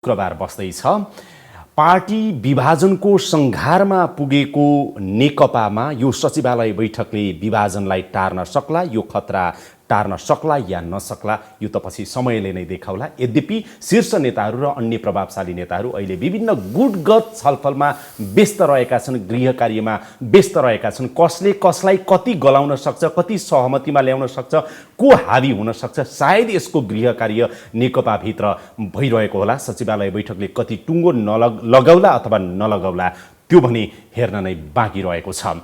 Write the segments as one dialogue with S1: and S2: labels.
S1: शुक्रबार बस्दैछ। पार्टी विभाजनको संघारमा पुगेको नेकपामा यो सचिवालय बैठकले विभाजनलाई टार्न सक्ला, यो खतरा टार्न सक्ला या नसक्ला यो त पछि समयले नै देखाउला। यद्यपि शीर्ष नेताहरू र अन्य प्रभावशाली नेताहरू अहिले विभिन्न गुटगत छलफलमा व्यस्त रहेका छन्, गृह कार्यमा व्यस्त रहेका छन्। कसले कसलाई कति गलाउन सक्छ, कति सहमतिमा ल्याउन सक्छ, को हावी हुन सक्छ, सायद यसको गृह कार्य नेकपाभित्र भइरहेको होला। सचिवालय बैठकले कति टुङ्गो लगाउला अथवा नलगाउला त्यो भने हेर्न नै बाँकी रहेको छ।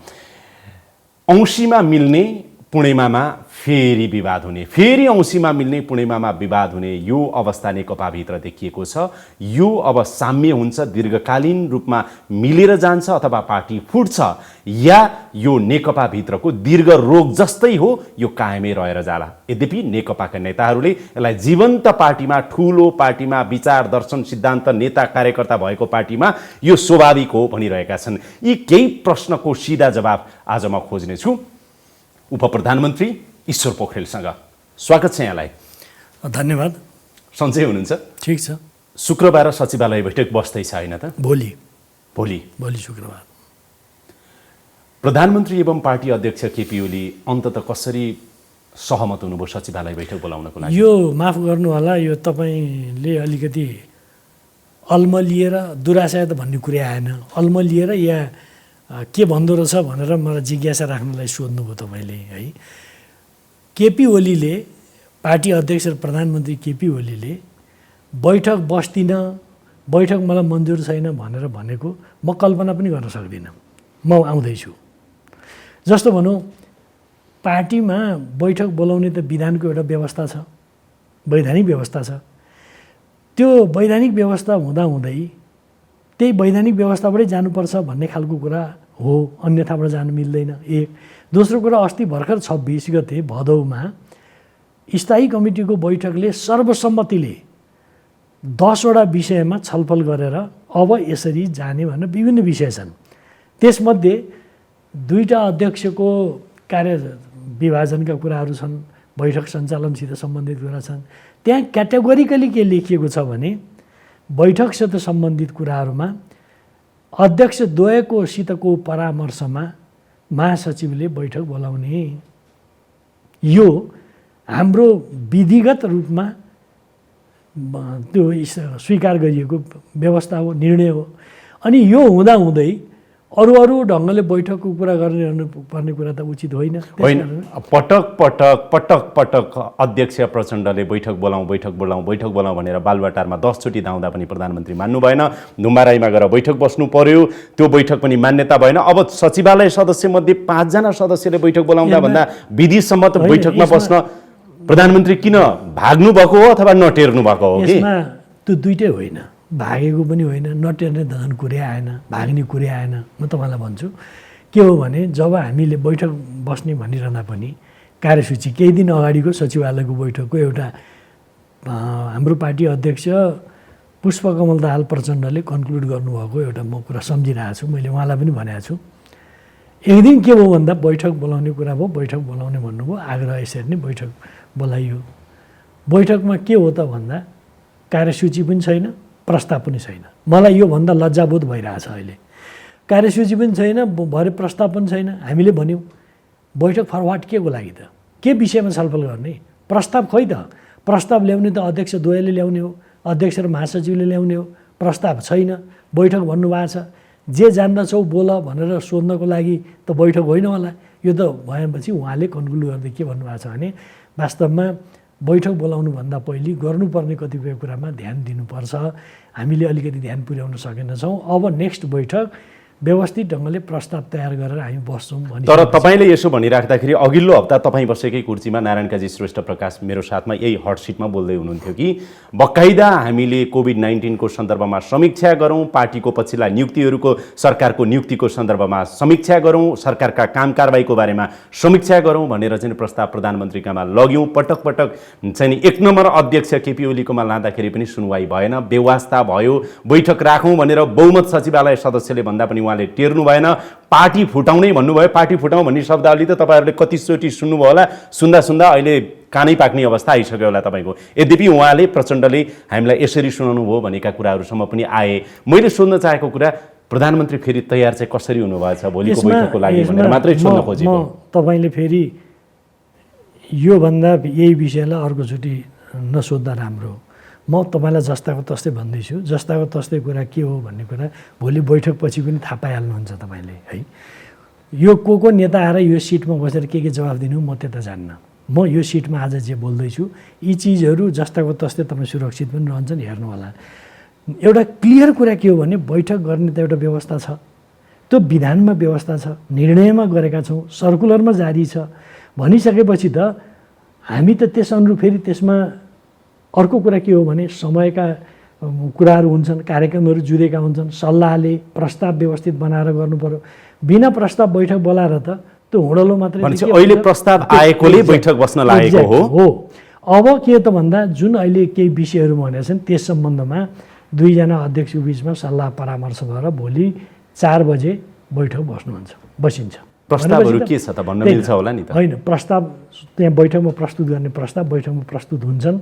S1: औँसीमा मिल्ने पूर्णिमामा फेरि विवाद हुने, फेरि औँसीमा मिल्ने पूर्णिमामा विवाद हुने यो अवस्था नेकपाभित्र देखिएको छ। यो अब साम्य हुन्छ, दीर्घकालीन रूपमा मिलेर जान्छ अथवा पार्टी फुट्छ, या यो नेकपाभित्रको दीर्घ रोग जस्तै हो, यो कायमै रहेर जाला। यद्यपि नेकपाका नेताहरूले यसलाई जीवन्त पार्टीमा, ठुलो पार्टीमा, विचार दर्शन सिद्धान्त नेता कार्यकर्ता भएको पार्टीमा यो स्वाभाविक हो भनिरहेका छन्। यी केही प्रश्नको सिधा जवाब आज म खोज्नेछु उपप्रधानमन्त्री ईश्वर पोखरेलसँग। स्वागत छ यहाँलाई।
S2: धन्यवाद।
S1: सन्चै हुनुहुन्छ?
S2: ठिक छ।
S1: शुक्रबार सचिवालय बैठक बस्दैछ होइन त?
S2: भोलि
S1: शुक्रबार। प्रधानमन्त्री एवं पार्टी अध्यक्ष केपी ओली अन्तत कसरी सहमत हुनुभयो सचिवालय बैठक बोलाउनको लागि?
S2: यो माफ गर्नु होला, यो तपाईँले अलिकति अल्मलिएर दुराशा त भन्ने कुरा आएन, अल्मलिएर या के भन्दो रहेछ भनेर मलाई जिज्ञासा राख्नलाई सोध्नुभयो तपाईँले है। केपी ओलीले, पार्टी अध्यक्ष र प्रधानमन्त्री केपी ओलीले बैठक बस्दिनँ, बैठक मलाई मन्जुर छैन भनेर भनेको म कल्पना पनि गर्न सक्दिनँ। म आउँदैछु जस्तो भनौँ, पार्टीमा बैठक बोलाउने त विधानको एउटा व्यवस्था छ, वैधानिक व्यवस्था छ। त्यो वैधानिक व्यवस्था हुँदाहुँदै त्यही वैधानिक व्यवस्थाबाटै जानुपर्छ भन्ने खालको कुरा हो, अन्यथाबाट जानु मिल्दैन। एक। दोस्रो कुरा, अस्ति भर्खर 26 गते भदौमा स्थायी कमिटीको बैठकले सर्वसम्मतिले 10वटा विषयमा छलफल गरेर अब यसरी जाने भनेर विभिन्न विषय छन्। त्यसमध्ये 2टा अध्यक्षको कार्य विभाजनका कुराहरू छन्, बैठक सञ्चालनसित सम्बन्धित कुरा छन्। त्यहाँ क्याटेगोरिकली के लेखिएको छ भने बैठकसित सम्बन्धित कुराहरूमा अध्यक्ष द्वयकोसितको परामर्शमा महासचिवले बैठक बोलाउने, यो हाम्रो विधिगत रूपमा त्यो स्वीकार गरिएको व्यवस्था हो, निर्णय हो। अनि यो हुँदाहुँदै अरू ढङ्गले बैठकको कुरा पर्ने कुरा त उचित होइन।
S1: पटक अध्यक्ष प्रचण्डले बैठक बोलाउँ भनेर बालुवाटारमा 10 चोटि धाउँदा पनि प्रधानमन्त्री मान्नु भएन। धुम्बाराईमा गएर बैठक बस्नु पर्यो, त्यो बैठक पनि मान्यता भएन। अब सचिवालय सदस्य मध्ये 5 जना सदस्यले बैठक बोलाउँदा भन्दा विधिसम्मत बैठकमा बस्न प्रधानमन्त्री किन भाग्नु भएको हो अथवा नटेर्नु भएको हो?
S2: यसमा त्यो दुइटै होइन, भागेको पनि होइन, नटेर्ने धन कुरै आएन, भाग्ने कुरै आएन। म तपाईँलाई भन्छु के हो भने, जब हामीले बैठक बस्ने भनिरहँदा पनि कार्यसूची केही दिन अगाडिको सचिवालयको बैठकको एउटा हाम्रो पार्टी अध्यक्ष पुष्पकमल दाहाल प्रचण्डले कन्क्लुड गर्नुभएको एउटा म कुरा सम्झिरहेको छु, मैले उहाँलाई पनि भनेको छु। एक दिन के भयो भन्दा बैठक बोलाउने कुरा भयो, बैठक बोलाउने भन्नुभयो, आग्रह यसरी नै बैठक बोलाइयो। बैठकमा के हो त भन्दा कार्यसूची पनि छैन, प्रस्ताव पनि छैन। मलाई योभन्दा लज्जाबोध भइरहेछ अहिले। कार्यसूची पनि छैन, भरे प्रस्ताव पनि छैन। हामीले भन्यौँ बैठक फरवार्ड के को लागि त, के विषयमा छलफल गर्ने? प्रस्ताव खोइ त, प्रस्ताव ल्याउने त अध्यक्ष द्वयले ल्याउने हो, अध्यक्ष र महासचिवले ल्याउने हो। प्रस्ताव छैन, बैठक भन्नुभएको छ। जे जान्दछौ बोल भनेर सोध्नको लागि त बैठक होइन होला। यो त भएपछि उहाँले कन्क्लुड गर्दै के भन्नुभएको छ भने वास्तवमा बैठक बोलाउनुभन्दा पहिले गर्नुपर्ने कतिपय कुरामा ध्यान दिनुपर्छ, हामीले अलिकति ध्यान पुर्याउन सकेनछौँ। अब नेक्स्ट बैठक व्यवस्थित ढङ्गले प्रस्ताव तयार गरेर हामी बस्छौँ भनी।
S1: तर तपाईँले यसो भनिराख्दाखेरि अघिल्लो हप्ता तपाईँ बसेकै कुर्सीमा नारायण काजी श्रेष्ठ प्रकाश मेरो साथमा यही हट सिटमा बोल्दै हुनुहुन्थ्यो कि बकाइदा हामीले कोभिड-19 को सन्दर्भमा समीक्षा गरौँ, पार्टीको पछिल्ला नियुक्तिहरूको, सरकारको नियुक्तिको सन्दर्भमा समीक्षा गरौँ, सरकारका काम कारबाहीको बारेमा समीक्षा गरौँ भनेर चाहिँ प्रस्ताव प्रधानमन्त्रीकामा लग्यौँ। पटक चाहिँ नि 1 नम्बर अध्यक्ष केपी ओलीकोमा लाँदाखेरि पनि सुनवाई भएन, बेवास्ता भयो। बैठक राखौँ भनेर बहुमत सचिवालय सदस्यले भन्दा पनि उहाँले टेर्नु भएन। पार्टी फुटाउनै भन्नुभयो। पार्टी फुटाउँ भन्ने शब्दावली त तपाईँहरूले कतिचोटि सुन्नुभयो होला। सुन्दा अहिले कानै पाक्ने अवस्था आइसक्यो होला तपाईँको। यद्यपि उहाँले प्रचण्डले हामीलाई यसरी सुनाउनु भयो भनेका कुराहरूसम्म पनि आए। मैले सोध्न चाहेको कुरा प्रधानमन्त्री फेरि तयार चाहिँ कसरी हुनुभएछ भोलिको बैठकको लागि भनेर मात्रै सोध्न खोजेको।
S2: तपाईँले फेरि योभन्दा यही विषयलाई अर्कोचोटि नसोध्दा राम्रो। म तपाईँलाई जस्ताको तस्तै भन्दैछु। जस्ताको तस्तै कुरा के हो भन्ने कुरा भोलि बैठकपछि पनि थाहा पाइहाल्नुहुन्छ तपाईँले है। यो को नेता आएर यो सिटमा बसेर के जवाफ दिनु म त्यता जान्न। म यो सिटमा आज जे बोल्दैछु यी चिजहरू जस्ताको तस्तै तपाईँ सुरक्षित पनि रहन्छन्, हेर्नु होला। एउटा क्लियर कुरा के हो भने बैठक गर्ने त एउटा व्यवस्था छ, त्यो विधानमा व्यवस्था छ, निर्णयमा गरेका छौँ, सर्कुलरमा जारी छ भनिसकेपछि त हामी त त्यस अनुरूप फेरि त्यसमा अर्को कुरा के हो भने समयका कुराहरू हुन्छन्, कार्यक्रमहरू जुधेका हुन्छन्, सल्लाहले प्रस्ताव व्यवस्थित बनाएर गर्नु पर्यो। बिना प्रस्ताव बैठक बोलाएर त त्यो हुँडलो मात्रै
S1: अहिले प्रस्ताव आएकोले बैठक बस्न लागेको हो।
S2: अब के त भन्दा जुन अहिले केही विषयहरू भनेका छन् त्यस सम्बन्धमा दुईजना अध्यक्षको बिचमा सल्लाह परामर्श भएर भोलि 4 बजे बैठक बसिन्छ।
S1: प्रस्तावहरू के छ त भन्न मिल्छ होला नि त?
S2: होइन, प्रस्ताव त्यहाँ बैठकमा प्रस्तुत गर्ने प्रस्ताव बैठकमा प्रस्तुत हुन्छन्।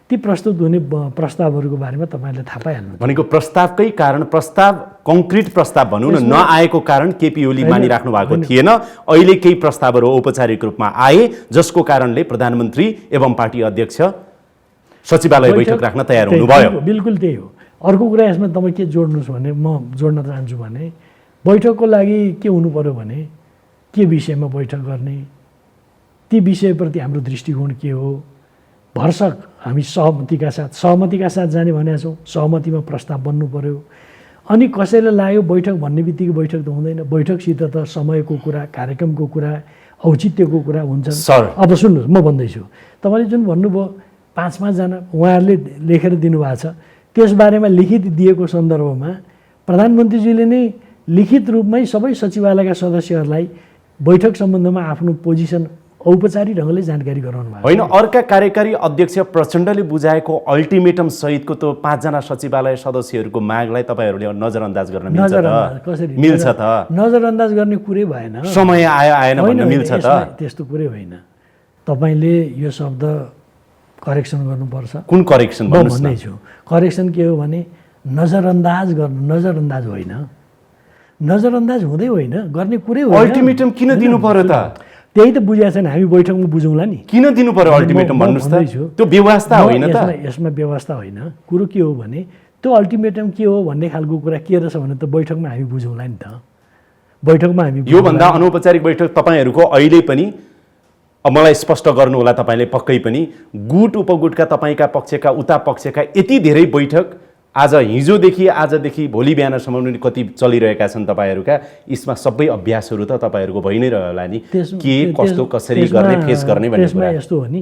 S2: ती प्रस्तुत हुने प्रस्तावहरूको बारेमा तपाईँले थाहा पाइहाल्नु।
S1: भनेको प्रस्तावकै कारण, प्रस्ताव कङ्क्रिट प्रस्ताव भनौँ न, नआएको कारण केपी ओली मानिराख्नु भएको थिएन। अहिले केही प्रस्तावहरू औपचारिक रूपमा आए जसको कारणले प्रधानमन्त्री एवं पार्टी अध्यक्ष सचिवालय बैठक राख्न तयार हुनुभयो।
S2: बिल्कुल त्यही हो। अर्को कुरा यसमा तपाईँ के जोड्नुहोस् भने म जोड्न चाहन्छु भने बैठकको लागि के हुनु पर्यो भने के विषयमा बैठक गर्ने, ती विषयप्रति हाम्रो दृष्टिकोण के हो, भरसक हामी सहमतिका साथ जाने भनेका छौँ। सहमतिमा प्रस्ताव बन्नु पर्यो। अनि कसैलाई लाग्यो बैठक भन्ने बित्तिकै बैठक त हुँदैन। बैठकसित त समयको कुरा, कार्यक्रमको कुरा, औचित्यको कुरा हुन्छ। अब सुन्नुहोस्, म भन्दैछु, तपाईँले जुन भन्नुभयो 5-5 जना उहाँहरूले लेखेर दिनुभएको छ, त्यसबारेमा लिखित दिएको सन्दर्भमा प्रधानमन्त्रीजीले नै लिखित रूपमै सबै सचिवालयका सदस्यहरूलाई बैठक सम्बन्धमा आफ्नो पोजिसन औपचारिक ढङ्गले जानकारी गराउनु भएको
S1: होइन। अर्का कार्यकारी अध्यक्ष प्रचण्डले बुझाएको अल्टिमेटम सहितको त्यो 5 जना सचिवालय सदस्यहरूको मागलाई तपाईँहरूले नजरअन्दाज गर्न मिल्छ त?
S2: नजरअन्दाज गर्ने कुरै भएन।
S1: समय आएन भन्न मिल्छ त?
S2: त्यस्तो कुरै होइन। तपाईँले यो शब्द करेक्सन गर्नुपर्छ।
S1: कुन करेक्सन
S2: भन्दैछु? करेक्सन के हो भने नजरअन्दाज गर्नु, नजरअन्दाज होइन, नजरअन्दाज हुँदै होइन, गर्ने कुरै होइन।
S1: अल्टिमेटम किन दिनु पर्यो त?
S2: त्यही त बुझाएको छैन। हामी बैठकमा बुझौँला नि।
S1: किन दिनु पर्यो अल्टिमेटम भन्नुहोस् त? त्यो व्यवस्था होइन त?
S2: यसमा व्यवस्था होइन। कुरो के हो भने त्यो अल्टिमेटम के हो भन्ने खालको कुरा के रहेछ भने त बैठकमा हामी बुझौँला नि त। बैठकमा हामी
S1: योभन्दा अनौपचारिक बैठक तपाईँहरूको अहिले पनि मलाई स्पष्ट गर्नु होला, तपाईँले पक्कै पनि गुट उपगुटका तपाईँका पक्षका उता पक्षका यति धेरै बैठक आज आजदेखि भोलि बिहानसम्म पनि कति चलिरहेका छन् तपाईँहरूका, यसमा सबै अभ्यासहरू त तपाईँहरूको भइ नै रह्यो होला नि। के कस्तो कसरी गर्ने, फेस गर्ने भन्ने कुरा
S2: यस्तो हो नि।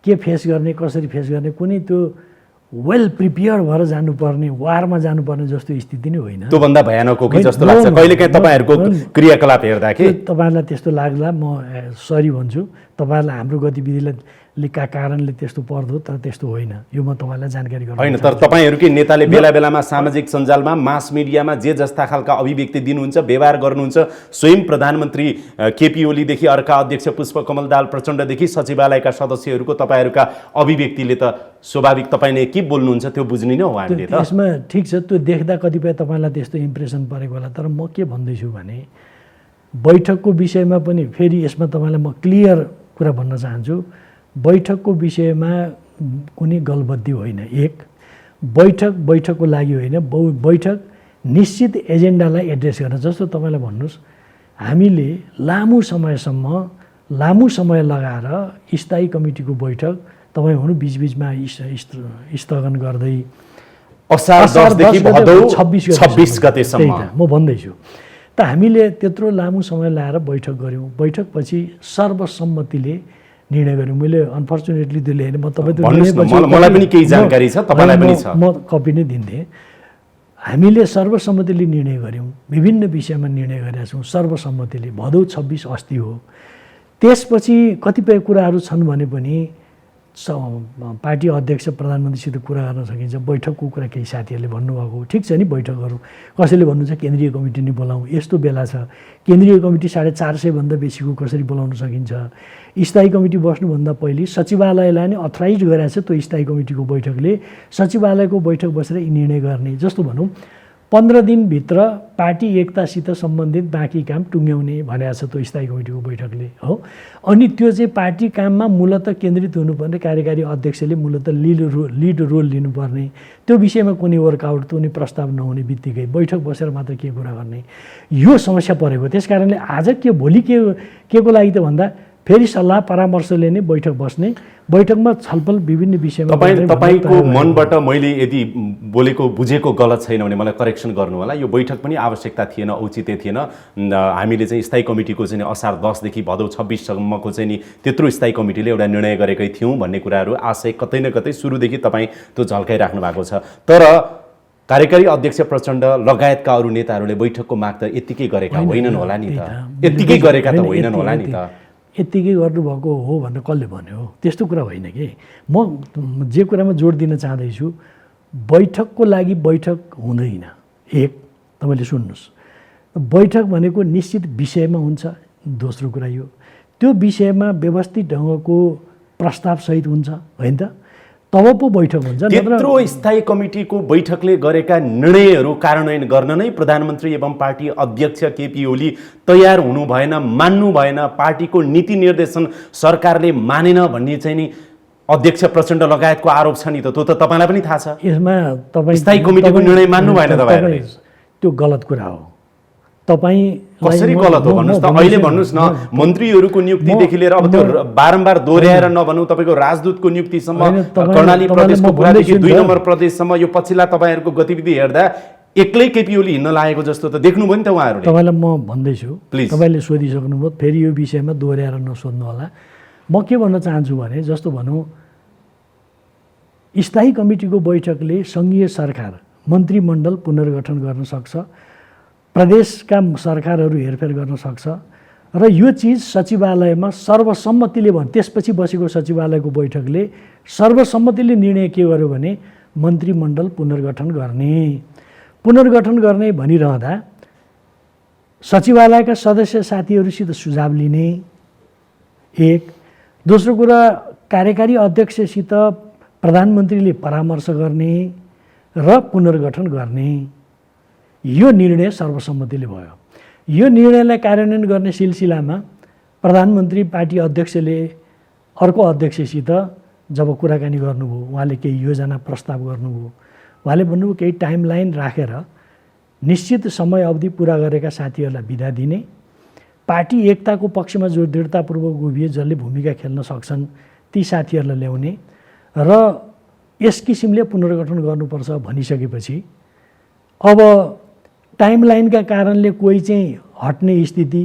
S2: के फेस गर्ने, कसरी फेस गर्ने, कुनै त्यो वेल प्रिपेयर्ड भएर जानुपर्ने, वारमा जानुपर्ने जस्तो स्थिति नै होइन।
S1: त्योभन्दा भयानक हो कि जस्तो लाग्छ कहिलेकाहीँ तपाईँहरूको क्रियाकलाप हेर्दा। के
S2: तपाईँहरूलाई त्यस्तो लाग्ला म सरी भन्छु। तपाईँहरूलाई हाम्रो गतिविधिलाई कारणले त्यस्तो पर्दो, तर त्यस्तो होइन। यो म तपाईँलाई जानकारी गराउँछु।
S1: होइन, तर तपाईँहरूकै नेताले बेला बेलामा सामाजिक सञ्जालमा, मास मिडियामा जे जस्ता खालका अभिव्यक्ति दिनुहुन्छ, व्यवहार गर्नुहुन्छ, स्वयं प्रधानमन्त्री केपी ओलीदेखि अर्का अध्यक्ष पुष्पकमल दाहाल प्रचण्डदेखि सचिवालयका सदस्यहरूको तपाईँहरूका अभिव्यक्तिले त स्वाभाविक तपाईँले के बोल्नुहुन्छ त्यो बुझ्ने नै हो हामीले त।
S2: यसमा ठिक छ, त्यो देख्दा कतिपय तपाईँलाई त्यस्तो इम्प्रेसन परेको होला। तर म के भन्दैछु भने बैठकको विषयमा पनि फेरि यसमा तपाईँलाई म क्लियर कुरा भन्न चाहन्छु। बैठकको विषयमा कुनै गलबद्धी होइन। एक, बैठकको लागि होइन, बैठक निश्चित एजेन्डालाई एड्रेस गर्न। जस्तो तपाईँलाई भन्नुहोस्, हामीले लामो समय लगाएर स्थायी कमिटीको बैठक तपाईँ हुनु बिचबिचमा स्थगन गर्दै
S1: असार 10 देखि भदौ 26 गतेसम्म
S2: म भन्दैछु। त हामीले त्यत्रो लामो समय लगाएर बैठक गऱ्यौँ। बैठकपछि सर्वसम्मतिले निर्णय गऱ्यौँ। मैले अनफर्चुनेटली त्यो लेखेँ। म
S1: मलाई पनि केही जानकारी छ, तपाईँलाई पनि छ,
S2: म कपी नै दिन्थेँ। हामीले सर्वसम्मतिले निर्णय गऱ्यौँ, विभिन्न विषयमा निर्णय गरेका छौँ सर्वसम्मतिले। भदौ 26 अस्ति हो। त्यसपछि कतिपय कुराहरू छन् भने पनि पार्टी अध्यक्ष प्रधानमन्त्रीसित कुरा गर्न सकिन्छ। बैठकको कुरा केही साथीहरूले भन्नुभएको ठिक छ नि, बैठकहरू कसैले भन्नुहुन्छ केन्द्रीय कमिटी नै बोलाउँ, यस्तो बेला छ केन्द्रीय कमिटी 450 भन्दा बेसीको कसरी बोलाउन सकिन्छ। स्थायी कमिटी बस्नुभन्दा पहिले सचिवालयलाई नै अथराइज गरेको छ त्यो स्थायी कमिटीको बैठकले सचिवालयको बैठक बसेर यी निर्णय गर्ने। जस्तो भनौँ 15 दिनभित्र पार्टी एकतासित सम्बन्धित बाँकी काम टुङ्ग्याउने भनेको छ त्यो स्थायी कमिटीको बैठकले हो। अनि त्यो चाहिँ पार्टी काममा मूलतः केन्द्रित हुनुपर्ने, कार्यकारी अध्यक्षले मूलतः लिड रोल लिनुपर्ने, त्यो विषयमा कुनै वर्कआउट कुनै प्रस्ताव नहुने बित्तिकै बैठक बसेर मात्र के कुरा गर्ने, यो समस्या परेको। त्यस कारणले आज भोलि के को लागि त भन्दा फेरि सल्लाह परामर्शले नै बैठक बस्ने, बैठकमा छलफल विभिन्न विषयमा।
S1: तपाईँको मनबाट मैले यदि बोलेको बुझेको गलत छैन भने मलाई करेक्सन गर्नु होला। यो बैठक पनि आवश्यकता थिएन, औचित्य थिएन। हामीले चाहिँ स्थायी कमिटीको चाहिँ असार 10 देखि भदौ 26 सम्मको चाहिँ नि त्यत्रो स्थायी कमिटीले एउटा निर्णय गरेकै थियौँ भन्ने कुराहरू आशय कतै न कतै सुरुदेखि तपाईँ त्यो झल्काइराख्नु भएको छ। तर कार्यकारी अध्यक्ष प्रचण्ड लगायतका अरू नेताहरूले बैठकको माग त यत्तिकै गरेका होइनन् होला नि त, यत्तिकै गरेका त होइनन् होला नि त।
S2: यत्तिकै गर्नुभएको हो भनेर कसले भन्यो? त्यस्तो कुरा होइन कि। म जे कुरामा जोड दिन चाहँदैछु, बैठकको लागि बैठक हुँदैन। एक, तपाईँले सुन्नुहोस्, बैठक भनेको निश्चित विषयमा हुन्छ। दोस्रो कुरा यो त्यो विषयमा व्यवस्थित ढङ्गको प्रस्तावसहित हुन्छ, होइन त? तब पो बैठक हुन्छ।
S1: त्यत्रो स्थायी कमिटीको बैठकले गरेका निर्णयहरू कार्यान्वयन गर्न नै प्रधानमन्त्री एवं पार्टी अध्यक्ष केपी ओली तयार हुनु भएन, मान्नु भएन, पार्टीको नीति निर्देशन सरकारले मानेन भन्ने चाहिँ नि अध्यक्ष प्रचण्ड लगायतको आरोप छ नि त। त्यो त तपाईँलाई पनि थाहा छ।
S2: यसमा तपाईँ
S1: स्थायी कमिटीको निर्णय मान्नु भएन तपाईँहरूले।
S2: त्यो गलत कुरा हो। तपाईँ
S1: कसरी गलत हो भन्नुहोस् त? अहिले भन्नुहोस् न, मन्त्रीहरूको नियुक्तिदेखि लिएर अब त्यो बारम्बार दोहोऱ्याएर नभनौँ, तपाईँको राजदूतको नियुक्तिसम्म, कर्णाली प्रदेशको कुरादेखि 2 नम्बर प्रदेशसम्म यो पछिल्ला तपाईँहरूको गतिविधि हेर्दा एक्लै केपी ओली हिँड्न लागेको जस्तो त देख्नुभयो नि त उहाँहरूले।
S2: तपाईँलाई म भन्दैछु,
S1: प्लिज।
S2: तपाईँले सोधिसक्नुभयो, फेरि यो विषयमा दोहोऱ्याएर नसोध्नु होला। म के भन्न चाहन्छु भने, जस्तो भनौँ स्थायी कमिटीको बैठकले सङ्घीय सरकार मन्त्रीमण्डल पुनर्गठन गर्न सक्छ, प्रदेशका सरकारहरू हेरफेर गर्न सक्छ, र यो चिज सचिवालयमा सर्वसम्मतिले त्यसपछि बसेको सचिवालयको बैठकले सर्वसम्मतिले निर्णय के गर्यो भने मन्त्रीमण्डल पुनर्गठन गर्ने भनिरहँदा सचिवालयका सदस्य साथीहरूसित सुझाव लिने एक। दोस्रो कुरा, कार्यकारी अध्यक्षसित प्रधानमन्त्रीले परामर्श गर्ने र पुनर्गठन गर्ने, यो निर्णय सर्वसम्मतिले भयो। यो निर्णयलाई कार्यान्वयन गर्ने सिलसिलामा प्रधानमन्त्री पार्टी अध्यक्षले अर्को अध्यक्षसित जब कुराकानी गर्नुभयो, उहाँले केही योजना प्रस्ताव गर्नुभयो, उहाँले भन्नुभयो केही टाइमलाइन राखेर निश्चित समय अवधि पुरा गरेका साथीहरूलाई बिदा दिने, पार्टी एकताको पक्षमा जो दृढतापूर्वक उभिए, जसले भूमिका खेल्न सक्छन् ती साथीहरूलाई ल्याउने र यस किसिमले पुनर्गठन गर्नुपर्छ भनिसकेपछि अब टाइमलाइनका कारणले कोही चाहिँ हट्ने स्थिति,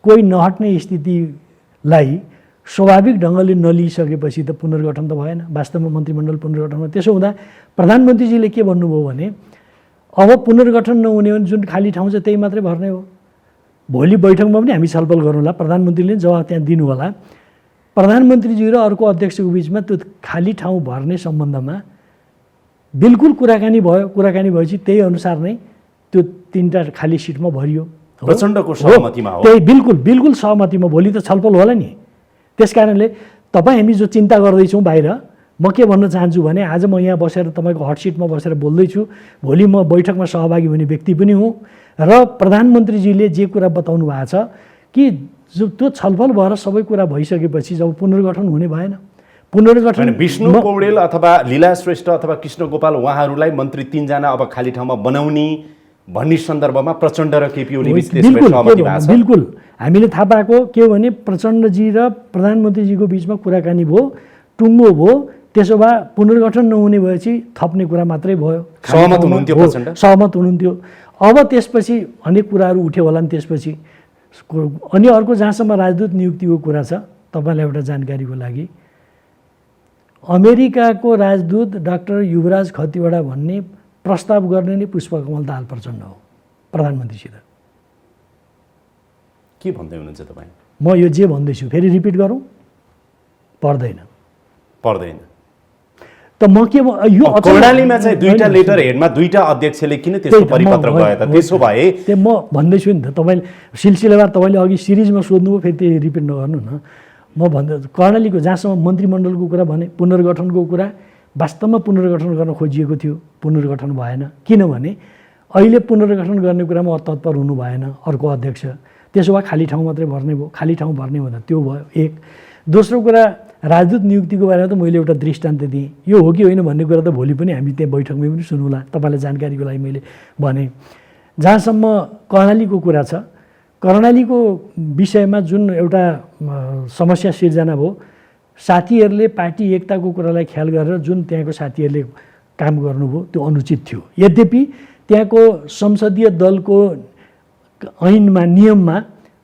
S2: कोही नहट्ने स्थितिलाई स्वाभाविक ढङ्गले नलिइसकेपछि त पुनर्गठन त भएन। वास्तवमा मन्त्रीमण्डल पुनर्गठनमा त्यसो हुँदा प्रधानमन्त्रीजीले के भन्नुभयो भने अब पुनर्गठन नहुने भने जुन खाली ठाउँ छ त्यही मात्रै भर्ने हो। भोलि बैठकमा पनि हामी छलफल गरौँला, प्रधानमन्त्रीले जवाफ त्यहाँ दिनु होला। प्रधानमन्त्रीजी र अर्को अध्यक्षको बिचमा त्यो खाली ठाउँ भर्ने सम्बन्धमा बिल्कुल कुराकानी भयो। कुराकानी भएपछि त्यही अनुसार नै त्यो 3टा खाली सिटमा भरियो।
S1: प्रचण्डको सहमतिमा हो।
S2: त्यही बिल्कुल सहमतिमा। भोलि त छलफल होला नि। त्यस कारणले तपाईँ हामी जो चिन्ता गर्दैछौँ बाहिर, म के भन्न चाहन्छु भने आज म यहाँ बसेर तपाईँको हट सिटमा बसेर बोल्दैछु, भोलि म बैठकमा सहभागी हुने व्यक्ति पनि हुँ र प्रधानमन्त्रीजीले जे कुरा बताउनु भएको छ कि जो त्यो छलफल भएर सबै कुरा भइसकेपछि जब पुनर्गठन हुने भएन, पुनर्गठन
S1: विष्णु पौडेल अथवा लीला श्रेष्ठ अथवा कृष्ण गोपाल उहाँहरूलाई मन्त्री 3 जना अब खाली ठाउँमा बनाउने भन्ने सन्दर्भमा प्रचण्ड र केपी ओली बीच सहमति भएको छ।
S2: बिल्कुल हामीले थाहा पाएको के हो भने प्रचण्डजी र प्रधानमन्त्रीजीको बिचमा कुराकानी भयो, टुङ्गो भयो। त्यसो भए पुनर्गठन नहुने भएपछि थप्ने कुरा मात्रै भयो।
S1: सहमत हुनुहुन्थ्यो प्रचण्ड?
S2: सहमत हुनुहुन्थ्यो। अब त्यसपछि अनेक कुराहरू उठ्यो होला नि त्यसपछि। अनि अर्को जहाँसम्म राजदूत नियुक्तिको कुरा छ, तपाईँलाई एउटा जानकारीको लागि, अमेरिकाको राजदूत डाक्टर युवराज खतिवडा भन्ने प्रस्ताव गर्ने नै पुष्पकमल दाहाल प्रचण्ड हो प्रधानमन्त्रीसित।
S1: के भन्दै हुनुहुन्छ तपाईँ?
S2: म यो जे भन्दैछु फेरि रिपिट गरौँ? पर्दैन।
S1: पर्दैन।
S2: त म के यो
S1: कर्णालीमा चाहिँ दुईटा लेटर हेडमा दुईटा अध्यक्षले किन त्यस्तो परिपत्र गयो त? त्यसो भए
S2: त्यो म भन्दैछु नि त, तपाईँले सिलसिलावार तपाईँले अघि सिरिजमा सोध्नुभयो, फेरि त्यही रिपिट नगर्नु न। म भन्दै कर्णालीको जहाँसम्म मन्त्रीमण्डलको कुरा भने, पुनर्गठनको कुरा वास्तवमा पुनर्गठन गर्न खोजिएको थियो, पुनर्गठन भएन। किनभने अहिले पुनर्गठन गर्ने कुरामा तत्पर हुनु भएन अर्को अध्यक्ष। त्यसो भए खाली ठाउँ मात्रै भर्ने भयो, खाली ठाउँ भर्ने भन्दा त्यो भयो एक। दोस्रो कुरा, राजदूत नियुक्तिको बारेमा त मैले एउटा दृष्टान्त दिएँ, यो हो कि होइन भन्ने कुरा त भोलि पनि हामी त्यहाँ बैठकमै पनि सुनौला, तपाईँलाई जानकारीको लागि मैले भने। जहाँसम्म कर्णालीको कुरा छ, कर्णालीको विषयमा जुन एउटा समस्या सिर्जना भयो, साथीहरूले पार्टी एकताको कुरालाई ख्याल गरेर जुन त्यहाँको साथीहरूले काम गर्नुभयो त्यो अनुचित थियो। यद्यपि त्यहाँको संसदीय दलको ऐनमा, नियममा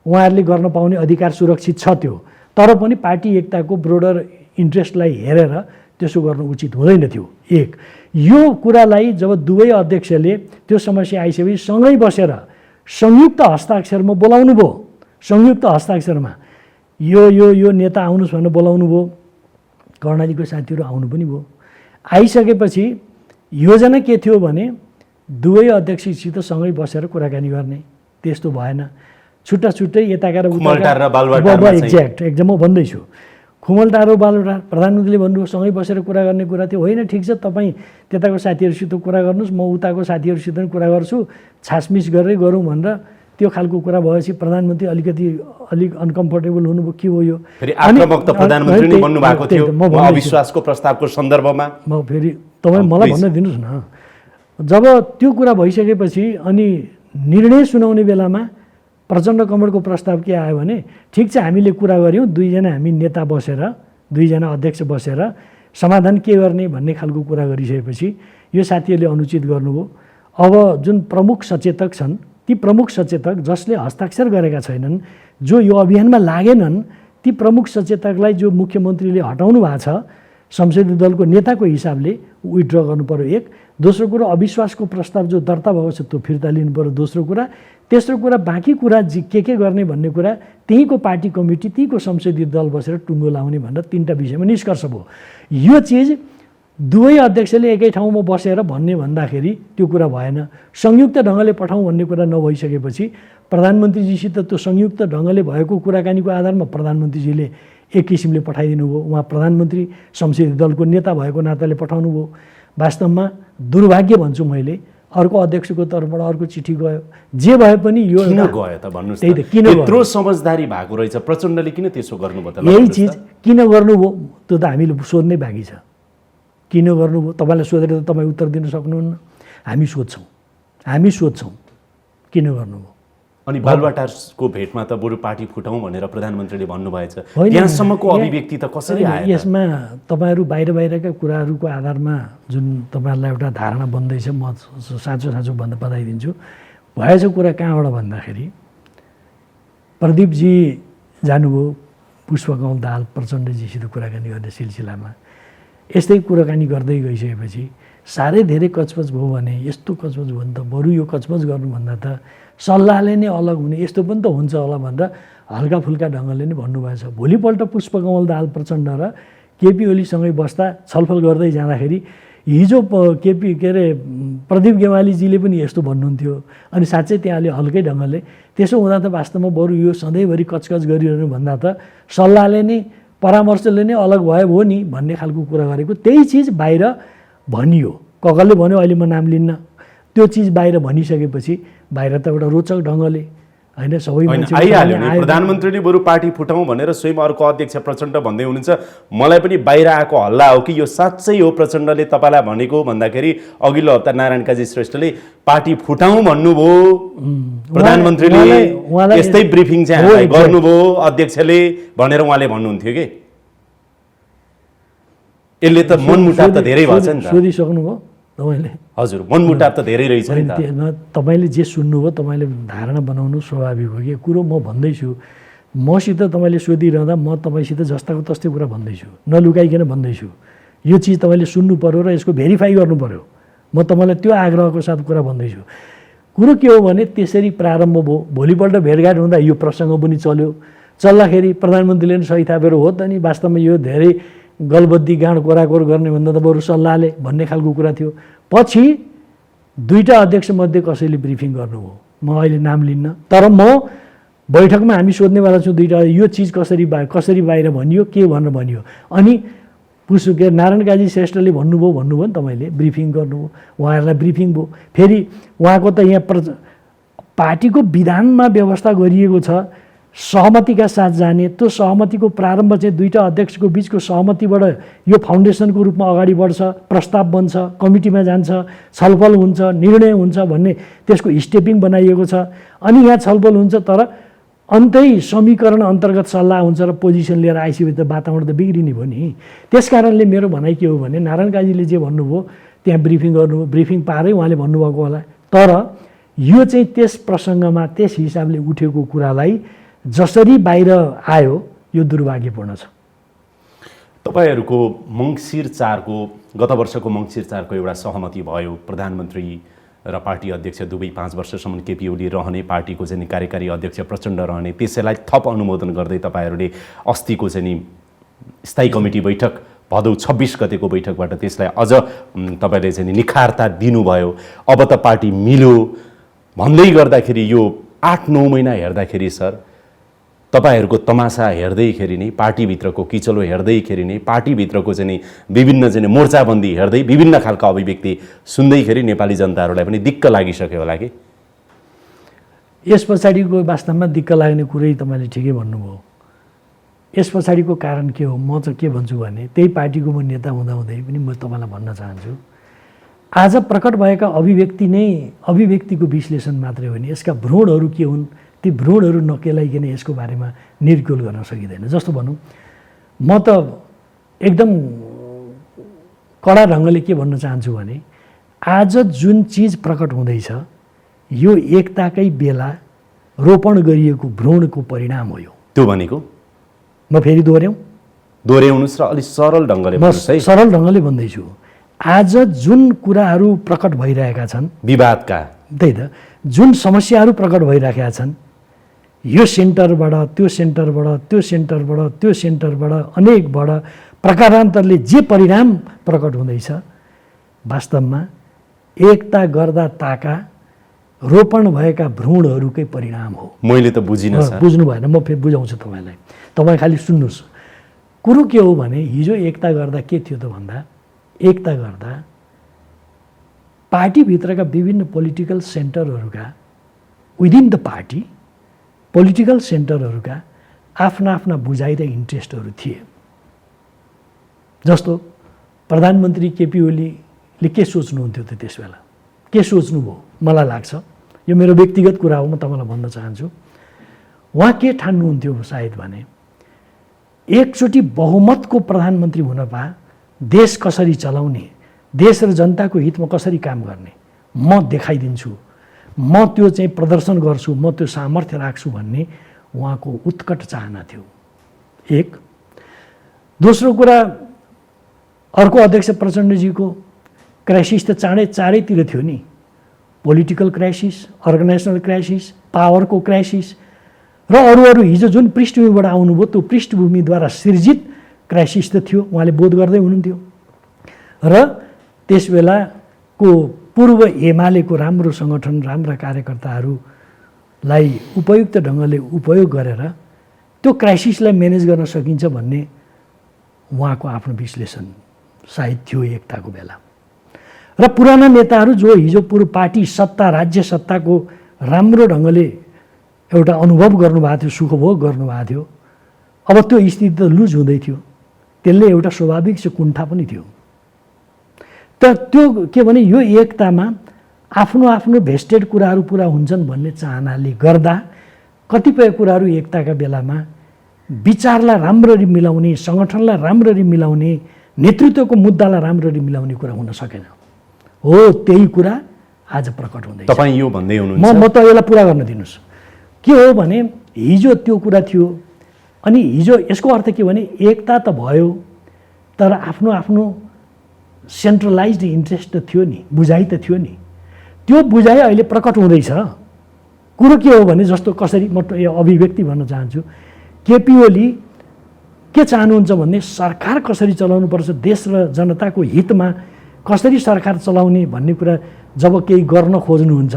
S2: उहाँहरूले गर्न पाउने अधिकार सुरक्षित छ त्यो, तर पनि पार्टी एकताको ब्रोडर इन्ट्रेस्टलाई हेरेर त्यसो गर्नु उचित हुँदैन थियो एक। यो कुरालाई जब दुवै अध्यक्षले त्यो समस्या आइसकेपछि सँगै बसेर संयुक्त हस्ताक्षरमा बोलाउनु भयो, संयुक्त हस्ताक्षरमा यो यो यो नेता आउनुहोस् भनेर बोलाउनु भयो, कर्णालीको साथीहरू आउनु पनि भयो। आइसकेपछि योजना के थियो भने दुवै अध्यक्षसित सँगै बसेर कुराकानी गर्ने, त्यस्तो भएन। छुट्टा छुट्टै यताका र उताका एक्ज्याक्ट म भन्दैछु। खुमलटार र बालुटार प्रधानमन्त्रीले भन्नुभयो सँगै बसेर कुरा गर्ने कुरा थियो, होइन ठिक छ तपाईँ त्यताको साथीहरूसित कुरा गर्नुहोस्, म उताको साथीहरूसित पनि कुरा गर्छु, छासमिस गरेरै गरौँ भनेर त्यो खालको कुरा भएपछि प्रधानमन्त्री अलिक अनकम्फर्टेबल हुनुभयो। के हो यो?
S1: फेरि आक्रमक त प्रधानमन्त्री नै बन्नु भएको थियो अविश्वासको प्रस्तावको सन्दर्भमा।
S2: म फेरि तपाईँ मलाई भन्न दिनुहोस् न, जब त्यो कुरा भइसकेपछि अनि निर्णय सुनाउने बेलामा प्रचण्ड कमलको प्रस्ताव के आयो भने, ठिक छ हामीले कुरा गऱ्यौँ, दुईजना हामी नेता बसेर, दुईजना अध्यक्ष बसेर समाधान के गर्ने भन्ने खालको कुरा गरिसकेपछि यो साथीहरूले अनुचित गर्नुभयो। अब जुन प्रमुख सचेतक छन्, ती प्रमुख सचेतक जसले हस्ताक्षर गरेका छैनन्, जो यो अभियानमा लागेनन्, ती प्रमुख सचेतकलाई जो मुख्यमन्त्रीले हटाउनु भएको छ संसदीय दलको नेताको हिसाबले विथड्र गर्नु पर्यो एक। दोस्रो कुरा, अविश्वासको प्रस्ताव जो दर्ता भएको छ त्यो फिर्ता लिनु पर्यो दोस्रो कुरा। तेस्रो कुरा, बाँकी कुरा के गर्ने भन्ने कुरा त्यहीँको पार्टी कमिटी, त्यहीँको संसदीय दल बसेर टुङ्गो लाउने भनेर तीनवटा विषयमा निष्कर्ष भयो। यो चिज दुवै अध्यक्षले एकै ठाउँमा बसेर भन्ने भन्दाखेरि त्यो कुरा भएन। संयुक्त ढङ्गले पठाउँ भन्ने कुरा नभइसकेपछि प्रधानमन्त्रीजीसित त्यो संयुक्त ढङ्गले भएको कुराकानीको आधारमा प्रधानमन्त्रीजीले एक किसिमले पठाइदिनु भयो। उहाँ प्रधानमन्त्री संसदीय दलको नेता भएको नाताले पठाउनु भयो। वास्तवमा दुर्भाग्य भन्छु मैले, अर्को अध्यक्षको तर्फबाट अर्को चिठी गयो। जे भए पनि यो
S1: किन गयो त भन्नुहोस्?
S2: त्यही त, किन
S1: यत्रो समझदारी भएको रहेछ प्रचण्डले किन त्यसो गर्नुभयो त?
S2: यही चिज किन गर्नुभयो त्यो त हामीले सोध्नै बाँकी छ। किन गर्नुभयो तपाईँलाई सोधेर त तपाईँ उत्तर दिन सक्नुहुन्न, हामी सोध्छौँ किन गर्नुभयो।
S1: अनि बालुवाटारको भेटमा त बरु पार्टी फुटाउँ भनेर प्रधानमन्त्रीले भन्नुभएछ, त्यहाँसम्मको अभिव्यक्ति त कसरी आयो?
S2: यसमा तपाईँहरू बाहिरका कुराहरूको आधारमा जुन तपाईँहरूलाई एउटा धारणा बन्दैछ, म साँचो बताइदिन्छु। भएछ कुरा कहाँबाट भन्दाखेरि, प्रदीपजी जानुभयो पुष्पकमल दाहाल प्रचण्डजीसित कुराकानी गर्ने सिलसिलामा। यस्तै कुराकानी गर्दै गइसकेपछि साह्रै धेरै कचमच भयो भने, यस्तो कचमच भयो भने त बरु यो कचमच गर्नुभन्दा त सल्लाहले नै अलग हुने यस्तो पनि त हुन्छ होला भनेर हल्का फुल्का ढङ्गले नै भन्नुभएछ। भोलिपल्ट पुष्पकमल दाहाल प्रचण्ड र केपी ओलीसँगै बस्दा छलफल गर्दै जाँदाखेरि हिजो प्रदीप गेवालीजीले पनि यस्तो भन्नुहुन्थ्यो। अनि साँच्चै त्यहाँ अलि हल्कै ढङ्गले त्यसो हुँदा त वास्तवमा बरु यो सधैँभरि कचकच गरिरहनु भन्दा त सल्लाहले नै, परामर्शले नै अलग भयो नि भन्ने खालको कुरा गरेको। त्यही चिज बाहिर भनियो, ककलले भन्यो, अहिले म नाम लिन्न। त्यो चिज बाहिर भनिसकेपछि बाहिर त एउटा रोचक ढङ्गले होइन सबै
S1: आइहाल्यो नि। प्रधानमन्त्रीले बरु पार्टी फुटाउँ भनेर स्वयं अर्को अध्यक्ष प्रचण्ड भन्दै हुनुहुन्छ, मलाई पनि बाहिर आएको हल्ला हो कि यो साँच्चै हो प्रचण्डले तपाईँलाई भनेको भन्दाखेरि अघिल्लो हप्ता नारायण काजी श्रेष्ठले पार्टी फुटाउँ भन्नुभयो, प्रधानमन्त्रीले यस्तै ब्रिफिङ चाहिँ गर्नुभयो अध्यक्षले भनेर उहाँले भन्नुहुन्थ्यो कि यसले त मनमुटाव त धेरै भएछ नि त।
S2: सोधिसक्नुभयो तपाईँले?
S1: हजुर, मनमुटाव त धेरै रहेछ नि त।
S2: तपाईँले जे सुन्नुभयो तपाईँले धारणा बनाउनु स्वाभाविक हो कि कुरो म भन्दैछु। मसित तपाईँले सोधिरहँदा म तपाईँसित जस्ताको तस्तै कुरा भन्दैछु, नलुकाइकन भन्दैछु। यो चिज तपाईँले सुन्नु पर्यो र यसको भेरिफाई गर्नु पर्यो। म तपाईँलाई त्यो आग्रहको साथ कुरा भन्दैछु। कुरो के हो भने त्यसरी प्रारम्भ भयो। भोलिपल्ट भेटघाट हुँदा यो प्रसङ्ग पनि चल्यो। चल्दाखेरि प्रधानमन्त्रीले पनि सही थापेर हो त नि वास्तवमा यो धेरै गलबद्दी गाँड कोराकोर गर्ने भन्दा त बरु सल्लाहले भन्ने खालको कुरा थियो। पछि दुईटा अध्यक्षमध्ये कसैले ब्रिफिङ गर्नुभयो, म अहिले नाम लिन्न, तर म बैठकमा हामी सोध्नेवाला छौँ दुईटा यो चिज कसरी बाहिर भनियो, के भनेर भनियो। अनि के नारायण काजी श्रेष्ठले भन्नुभयो नि तपाईँले, ब्रिफिङ गर्नुभयो, उहाँहरूलाई ब्रिफिङ भयो। फेरि उहाँको त यहाँ पार्टीको विधानमा व्यवस्था गरिएको छ सहमतिका साथ जाने, त्यो सहमतिको प्रारम्भ चाहिँ दुईटा अध्यक्षको बिचको सहमतिबाट यो फाउन्डेसनको रूपमा अगाडि बढ्छ, प्रस्ताव बन्छ, कमिटीमा जान्छ, छलफल हुन्छ, निर्णय हुन्छ भन्ने त्यसको स्टेपिङ बनाइएको छ। अनि यहाँ छलफल हुन्छ, तर अन्तै समीकरण अन्तर्गत सल्लाह हुन्छ र पोजिसन लिएर आइसकेपछि त वातावरण त बिग्रिने भयो नि। त्यस कारणले मेरो भनाइ के हो भने नारायण काजीले जे भन्नुभयो त्यहाँ ब्रिफिङ गर्नुभयो, ब्रिफिङ पारै उहाँले भन्नुभएको होला, तर यो चाहिँ त्यस प्रसङ्गमा त्यस हिसाबले उठेको कुरालाई जसरी बाहिर आयो यो दुर्भाग्यपूर्ण छ।
S1: तपाईहरूको मङ्सिर 4 को गत वर्षको मङ्सिर 4 को एउटा सहमति भयो, प्रधानमन्त्री र पार्टी अध्यक्ष दुवै 5 वर्षसम्म केपी ओली रहने, पार्टीको चाहिँ कार्यकारी अध्यक्ष प्रचण्ड रहने। त्यसैलाई थप अनुमोदन गर्दै तपाईँहरूले अस्तिको चाहिँ स्थायी कमिटी बैठक भदौ 26 गतेको बैठकबाट त्यसलाई अझ तपाईँले चाहिँ निखारता दिनुभयो। अब त पार्टी मिल्यो भन्दै गर्दाखेरि यो 8-9 महिना हेर्दाखेरि सर तपाईहरूको तमासा हेर्दैखेरि नै, पार्टीभित्रको किचलो हेर्दैखेरि नै, पार्टीभित्रको चाहिँ विभिन्न चाहिँ मोर्चाबन्दी हेर्दै विभिन्न खालका अभिव्यक्ति सुन्दैखेरि नेपाली जनताहरूलाई पनि दिक्क लागिसक्यो होला कि?
S2: यस पछाडिको वास्तवमा दिक्क लाग्ने कुरै तपाईँले ठिकै भन्नुभयो। यस पछाडिको कारण के हो, म चाहिँ के भन्छु भने त्यही पार्टीको म नेता हुँदाहुँदै पनि म तपाईँलाई भन्न चाहन्छु, आज प्रकट भएका अभिव्यक्ति नै अभिव्यक्तिको विश्लेषण मात्रै हो नि, यसका भ्रूणहरू के हुन् ती भ्रूणहरू नकेलाइकन यसको बारेमा निर्कुल गर्न सकिँदैन। जस्तो भनौँ, म त एकदम कडा ढङ्गले के भन्न चाहन्छु भने आज जुन चिज प्रकट हुँदैछ यो एकताकै बेला रोपण गरिएको भ्रूणको परिणाम हो। यो
S1: त्यो भनेको
S2: म फेरि
S1: दोहोऱ्याउनुहोस् र अलिक सरल ढङ्गले भन्नुहोस् है।
S2: सरल ढङ्गले भन्दैछु, आज जुन कुराहरू प्रकट भइरहेका छन् विवादका, त्यही त जुन समस्याहरू प्रकट भइरहेका छन् यो सेन्टरबाट त्यो सेन्टरबाट त्यो सेन्टरबाट त्यो सेन्टरबाट अनेकबाट प्रकारान्तरले जे परिणाम प्रकट हुँदैछ वास्तवमा एकता गर्दा ताका रोपण भएका भ्रूणहरूकै परिणाम हो।
S1: मैले त बुझिनँ सर।
S2: बुझ्नु भएन, म फेरि बुझाउँछु तपाईँलाई, तपाईँ खालि सुन्नुहोस्। कुरो के हो भने हिजो एकता गर्दा के थियो त भन्दा, एकता गर्दा पार्टीभित्रका विभिन्न पोलिटिकल सेन्टरहरूका विदिन द पार्टी पोलिटिकल सेन्टरहरूका आफ्ना आफ्ना बुझाइ र इन्ट्रेस्टहरू थिए। जस्तो प्रधानमन्त्री केपी ओलीले के सोच्नुहुन्थ्यो त त्यस बेला, के सोच्नुभयो मलाई लाग्छ, यो मेरो व्यक्तिगत कुरा हो, म तपाईँलाई भन्न चाहन्छु। उहाँ के ठान्नुहुन्थ्यो सायद भने एकचोटि बहुमतको प्रधानमन्त्री हुन पा देश कसरी चलाउने, देश र जनताको हितमा कसरी काम गर्ने म देखाइदिन्छु, म त्यो चाहिँ प्रदर्शन गर्छु, म त्यो सामर्थ्य राख्छु भन्ने उहाँको उत्कट चाहना थियो। एक दोस्रो कुरा, अर्को अध्यक्ष प्रचण्डजीको क्राइसिस त चारैतिर थियो नि, पोलिटिकल क्राइसिस, अर्गनाइजेसनल क्राइसिस, पावरको क्राइसिस र अरू हिजो जुन पृष्ठभूमिबाट आउनुभयो त्यो पृष्ठभूमिद्वारा सिर्जित क्राइसिस त थियो, उहाँले बोध गर्दै हुनुहुन्थ्यो। र त्यस बेलाको पूर्व एमालेको राम्रो सङ्गठन, राम्रा कार्यकर्ताहरूलाई उपयुक्त ढङ्गले उपयोग गरेर त्यो क्राइसिसलाई म्यानेज गर्न सकिन्छ भन्ने उहाँको आफ्नो विश्लेषण सायद थियो एकताको बेला। र पुराना नेताहरू जो हिजो पूर्व पार्टी सत्ता, राज्य सत्ताको राम्रो ढङ्गले एउटा अनुभव गर्नुभएको थियो, सुखभोग गर्नुभएको थियो, अब त्यो स्थिति त लुज हुँदै थियो, त्यसले एउटा स्वाभाविक चाहिँ कुण्ठा पनि थियो। त त्यो के भने यो एकतामा आफ्नो आफ्नो भेस्टेड कुराहरू पुरा हुन्छन् भन्ने चाहनाले गर्दा कतिपय कुराहरू एकताका बेलामा विचारलाई राम्ररी मिलाउने, सङ्गठनलाई राम्ररी मिलाउने, नेतृत्वको मुद्दालाई राम्ररी मिलाउने कुरा हुन सकेन। हो त्यही कुरा आज प्रकट हुँदैछ।
S1: तपाईँ यो भन्दै हुनुहुन्छ,
S2: म त यसलाई पुरा गर्न दिनुहोस्। के हो भने हिजो त्यो कुरा थियो, अनि हिजो यसको अर्थ के भने एकता त भयो तर आफ्नो आफ्नो सेन्ट्रलाइज्ड इन्ट्रेस्ट त थियो नि, बुझाइ त थियो नि, त्यो बुझाइ अहिले प्रकट हुँदैछ। कुरो के हो भने जस्तो कसरी म यो अभिव्यक्ति भन्न चाहन्छु, केपी ओली के चाहनुहुन्छ भने सरकार कसरी चलाउनुपर्छ, देश र जनताको हितमा कसरी सरकार चलाउने भन्ने कुरा जब केही गर्न खोज्नुहुन्छ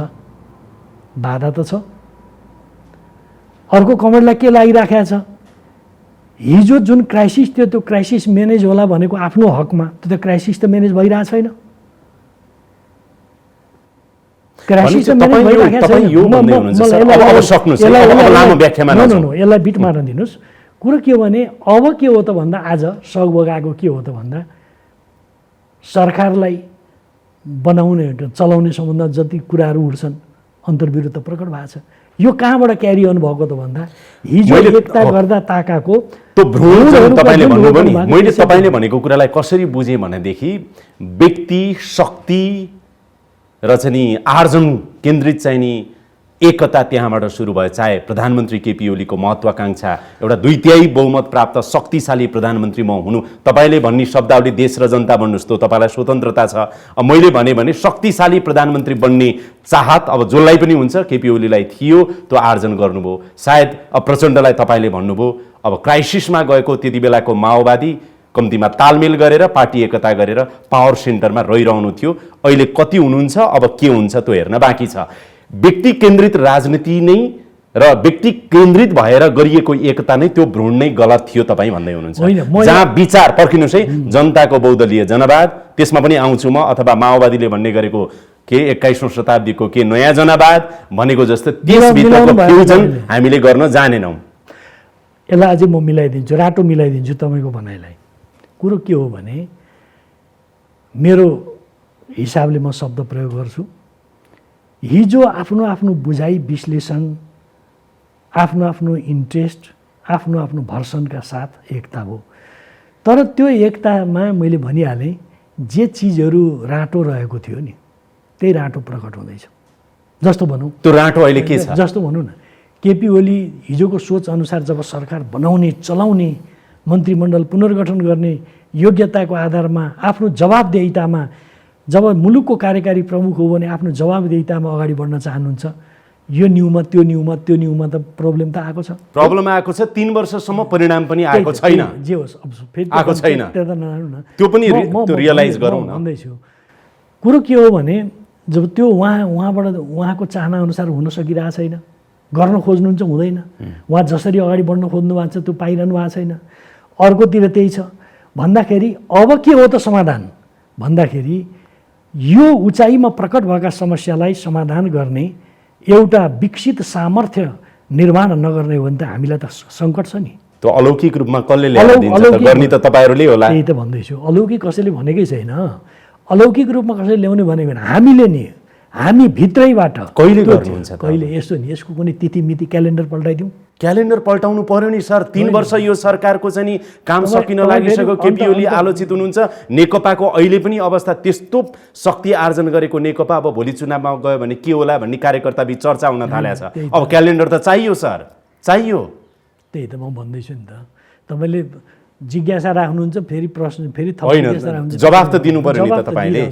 S2: बाधा त छ। अर्को कमेन्टलाई के लागिराखेको छ, हिजो जुन क्राइसिस थियो त्यो क्राइसिस म्यानेज होला भनेको आफ्नो हकमा, त्यो त क्राइसिस त म्यानेज भइरहेको छैन। क्राइसिस त म्यानेज भइरहेको छैन। यसलाई बिट मार्न दिनुहोस्। कुरो के हो भने अब के हो त भन्दा आज सगबगाएको के हो त भन्दा सरकारलाई बनाउने चलाउने सम्बन्धमा जति कुराहरू उठ्छन् अन्तर्विरोध त प्रकट भएको छ। यो कहाँबाट क्यारी अन भएको त भन्दा हिजो एकता गर्दा ताकाको
S1: त्यो भ्रूण तपाईँले भन्नुभयो नि, मैले तपाईँले भनेको कुरालाई कसरी बुझेँ भनेदेखि व्यक्ति शक्ति र चाहिँ नि आर्जन केन्द्रित चाहिँ नि एकता त्यहाँबाट सुरु भयो। चाहे प्रधानमन्त्री केपी ओलीको महत्त्वाकांक्षा एउटा 2/3 बहुमत प्राप्त शक्तिशाली प्रधानमन्त्री म हुनु, तपाईँले भन्ने शब्दावली देश र जनता बन्नुहोस् त तपाईँलाई स्वतन्त्रता छ। अब मैले भने शक्तिशाली प्रधानमन्त्री बन्ने चाहत अब जसलाई पनि हुन्छ, केपी ओलीलाई थियो, त्यो आर्जन गर्नुभयो। सायद अब प्रचण्डलाई तपाईँले भन्नुभयो अब क्राइसिसमा गएको त्यति बेलाको माओवादी कम्तीमा तालमेल गरेर पार्टी एकता गरेर पावर सेन्टरमा रहिरहनु थियो। अहिले कति हुनुहुन्छ, अब के हुन्छ त्यो हेर्न बाँकी छ। व्यक्ति केन्द्रित राजनीति नै र व्यक्ति केन्द्रित भएर गरिएको एकता नै त्यो भ्रूण नै गलत थियो तपाईँ भन्दै हुनुहुन्छ। जहाँ विचार पर्खिनुहोस् है, जनताको बहुदलीय जनवाद, त्यसमा पनि आउँछु म, अथवा माओवादीले भन्ने गरेको के 21औं शताब्दीको के नयाँ जनवाद भनेको जस्तो त्यसभित्रको फ्युजन हामीले गर्न जानेनौँ।
S2: यसलाई अझै म मिलाइदिन्छु, राटो मिलाइदिन्छु तपाईँको भनाइलाई। कुरो के हो भने मेरो हिसाबले म शब्द प्रयोग गर्छु, हिजो आफ्नो आफ्नो बुझाइ विश्लेषण, आफ्नो आफ्नो इन्ट्रेस्ट, आफ्नो आफ्नो भर्सनका साथ एकता भयो। तर त्यो एकतामा मैले भनिहालेँ जे चिजहरू राटो रहेको थियो नि त्यही राटो प्रकट हुँदैछ। जस्तो भनौँ
S1: त्यो राटो अहिले के छ,
S2: जस्तो भनौँ न केपी ओली हिजोको सोच अनुसार जब सरकार बनाउने चलाउने मन्त्रीमण्डल पुनर्गठन गर्ने योग्यताको आधारमा आफ्नो जवाबदेहितामा, जब मुलुकको कार्यकारी प्रमुख हो भने आफ्नो जवाबदेहितामा अगाडि बढ्न चाहनुहुन्छ, यो न्यूमा त्यो न्यूमा त्यो न्यूमा त प्रब्लम त आएको छ।
S1: प्रब्लम आएको छ, 3 वर्षसम्म परिणाम पनि आएको छैन।
S2: जे होस् अब फेरि
S1: आएको छैन, त्यो पनि रियलाइज गरौँ न
S2: भन्दैछु। कुरो के हो भने जब त्यो उहाँबाट उहाँको चाहना अनुसार हुन सकिरहेको छैन, गर्न खोज्नुहुन्छ हुँदैन, उहाँ जसरी अगाडि बढ्न खोज्नु भएको छ त्यो पाइरहनु भएको छैन, अर्कोतिर त्यही छ भन्दाखेरि अब के हो त समाधान भन्दाखेरि यो उचाइमा प्रकट भएका समस्यालाई समाधान गर्ने एउटा विकसित सामर्थ्य निर्माण नगर्ने हो भने त हामीलाई त सङ्कट छ नि।
S1: त्यो अलौकिक रूपमा कसले ल्याएर दिन्छ त, गर्ने त तपाईँहरूले होला।
S2: त्यही त भन्दैछु, अलौकिक कसैले भनेकै छैन। अलौकिक रूपमा कसैले ल्याउने भनेको होइन, हामीले नि हामी भित्रैबाट
S1: कहिले गर्नुहुन्छ त?
S2: कहिले यस्तो नि, यसको कुनै तिथि मिति क्यालेन्डर पल्टाइदिउँ।
S1: क्यालेन्डर पल्टाउनु पर्यो नि सर। 3 वर्ष यो सरकारको चाहिँ नि काम सकिन लागिसक्यो। केपी ओली आलोचित हुनुहुन्छ। नेकपाको अहिले पनि अवस्था त्यस्तो शक्ति आर्जन गरेको नेकपा अब भोलि चुनावमा गयो भने के होला भन्ने कार्यकर्ता बिच चर्चा हुन थालेको छ। अब क्यालेन्डर त चाहियो सर, चाहियो।
S2: त्यही त म भन्दैछु नि त, तपाईँले जिज्ञासा राख्नुहुन्छ, फेरि प्रश्न फेरि
S1: होइन, जवाफ त दिनु पर्यो नि त तपाईँले।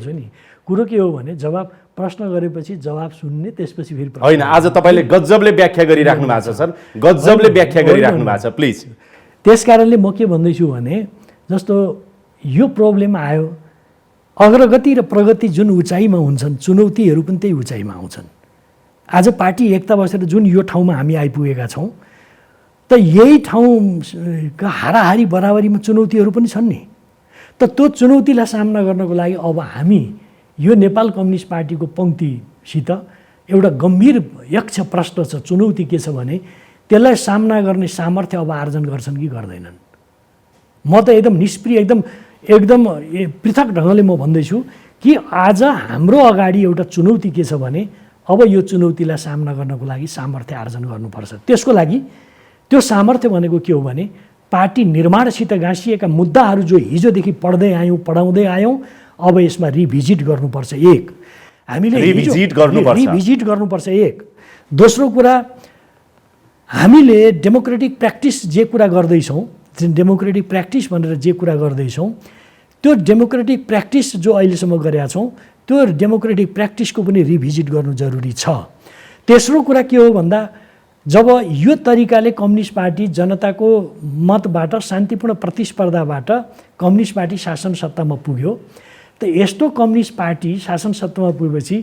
S2: कुरो के हो भने जवाब प्रश्न गरेपछि जवाब सुन्ने, त्यसपछि फेरि
S1: होइन। आज तपाईँले गजबले व्याख्या गरिराख्नु भएको छ सर, गजबले व्याख्या गरिराख्नु भएको छ, प्लिज।
S2: त्यस कारणले म के भन्दैछु भने जस्तो यो प्रब्लम आयो, अग्रगति र प्रगति जुन उचाइमा हुन्छन् चुनौतीहरू पनि त्यही उचाइमा आउँछन्। आज पार्टी एकता बसेर जुन यो ठाउँमा हामी आइपुगेका छौँ त यही ठाउँका हाराहारी बराबरीमा चुनौतीहरू पनि छन् नि। त त्यो चुनौतीलाई सामना गर्नको लागि अब हामी यो नेपाल कम्युनिस्ट पार्टीको पङ्क्तिसित एउटा गम्भीर यक्ष प्रश्न छ। चुनौती के छ भने त्यसलाई सामना गर्ने सामर्थ्य अब आर्जन गर्छन् कि गर्दैनन्। म त एकदम निष्क्रिय एकदम पृथक ढङ्गले म भन्दैछु कि आज हाम्रो अगाडि एउटा चुनौती के छ भने अब यो चुनौतीलाई सामना गर्नको लागि सामर्थ्य आर्जन गर्नुपर्छ। त्यसको लागि त्यो सामर्थ्य भनेको के हो भने पार्टी निर्माणसित गाँसिएका मुद्दाहरू जो हिजोदेखि पढ्दै आयौँ, पढाउँदै आयौँ, अब यसमा रिभिजिट गर्नुपर्छ। एक, हामीले रिभिजिट गर्नुपर्छ। एक, दोस्रो कुरा हामीले डेमोक्रेटिक प्र्याक्टिस जे कुरा गर्दैछौँ, डेमोक्रेटिक प्र्याक्टिस भनेर जे कुरा गर्दैछौँ त्यो डेमोक्रेटिक प्र्याक्टिस जो अहिलेसम्म गरेका छौँ त्यो डेमोक्रेटिक प्र्याक्टिसको पनि रिभिजिट गर्नु जरुरी छ। तेस्रो कुरा के हो भन्दा जब यो तरिकाले कम्युनिस्ट पार्टी जनताको मतबाट शान्तिपूर्ण प्रतिस्पर्धाबाट कम्युनिस्ट पार्टी शासन सत्तामा पुग्यो, त यस्तो कम्युनिस्ट पार्टी शासन सत्तामा पुगेपछि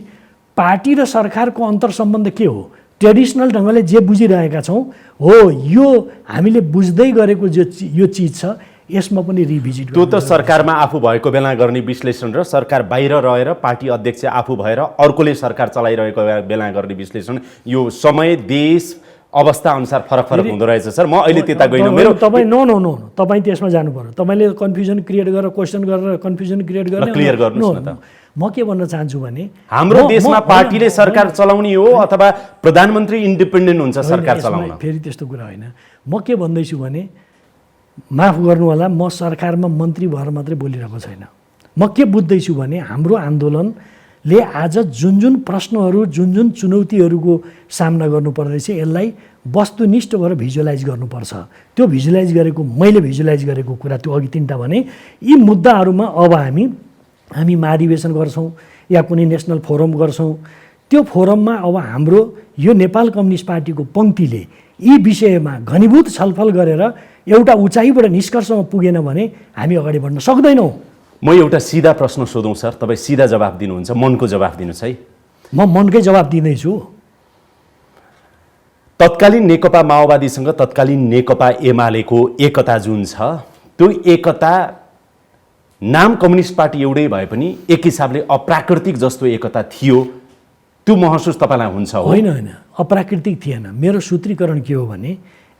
S2: पार्टी र सरकारको अन्तर्सम्बन्ध के हो? ट्रेडिसनल ढङ्गले जे बुझिरहेका छौँ हो, यो हामीले बुझ्दै गरेको यो चिज छ, यसमा पनि रिभिजिट
S1: त्यो त सरकारमा आफू भएको बेला गर्ने विश्लेषण र सरकार बाहिर रहेर पार्टी अध्यक्ष आफू भएर अर्कोले सरकार चलाइरहेको बेला गर्ने विश्लेषण, यो समय देश अवस्था अनुसार फरक हुँदो रहेछ सर। म अहिले त्यता गइन, मेरो
S2: तपाईँ नो तपाईँ त्यसमा जानु पर्यो। तपाईँले कन्फ्युजन क्रिएट गरेर क्वेसन गरेर कन्फ्युजन क्रिएट गरेर
S1: क्लियर गर्नुहोस् न त।
S2: म के भन्न चाहन्छु भने
S1: हाम्रो देशमा पार्टीले सरकार चलाउने हो अथवा प्रधानमन्त्री इन्डिपेन्डेन्ट हुन्छ सरकार चलाउन?
S2: फेरि त्यस्तो कुरा होइन। म के भन्दैछु भने, माफ गर्नु होला, म सरकारमा मन्त्री भएर मात्रै बोलिरहेको छैन। म के बुझ्दैछु भने हाम्रो आन्दोलनले आज जुन प्रश्नहरू जुन चुनौतीहरूको सामना गर्नुपर्दैछ यसलाई वस्तुनिष्ठ भएर भिजुअलाइज गर्नुपर्छ। त्यो भिजुअलाइज गरेको, मैले भिजुअलाइज गरेको कुरा त्यो अघि तिनवटा भने, यी मुद्दाहरूमा अब हामी महाधिवेशन गर्छौँ या कुनै नेसनल फोरम गर्छौँ। त्यो फोरममा अब हाम्रो यो नेपाल कम्युनिस्ट पार्टीको पङ्क्तिले यी विषयमा घनीभूत छलफल गरेर एउटा उचाइबाट निष्कर्षमा पुगेन भने हामी अगाडि बढ्न सक्दैनौँ।
S1: म एउटा सिधा प्रश्न सोधौँ सर, तपाईँ सिधा जवाफ दिनुहुन्छ, मनको जवाफ दिनुहोस् है।
S2: म मनकै जवाफ दिँदैछु।
S1: तत्कालीन नेकपा माओवादीसँग तत्कालीन नेकपा एमालेको एकता जुन छ, त्यो एकता नाम कम्युनिस्ट पार्टी एउटै भए पनि एक हिसाबले अप्राकृतिक जस्तो एकता थियो, त्यो महसुस तपाईँलाई हुन्छ?
S2: होइन, अप्राकृतिक थिएन। मेरो सूत्रीकरण के हो भने,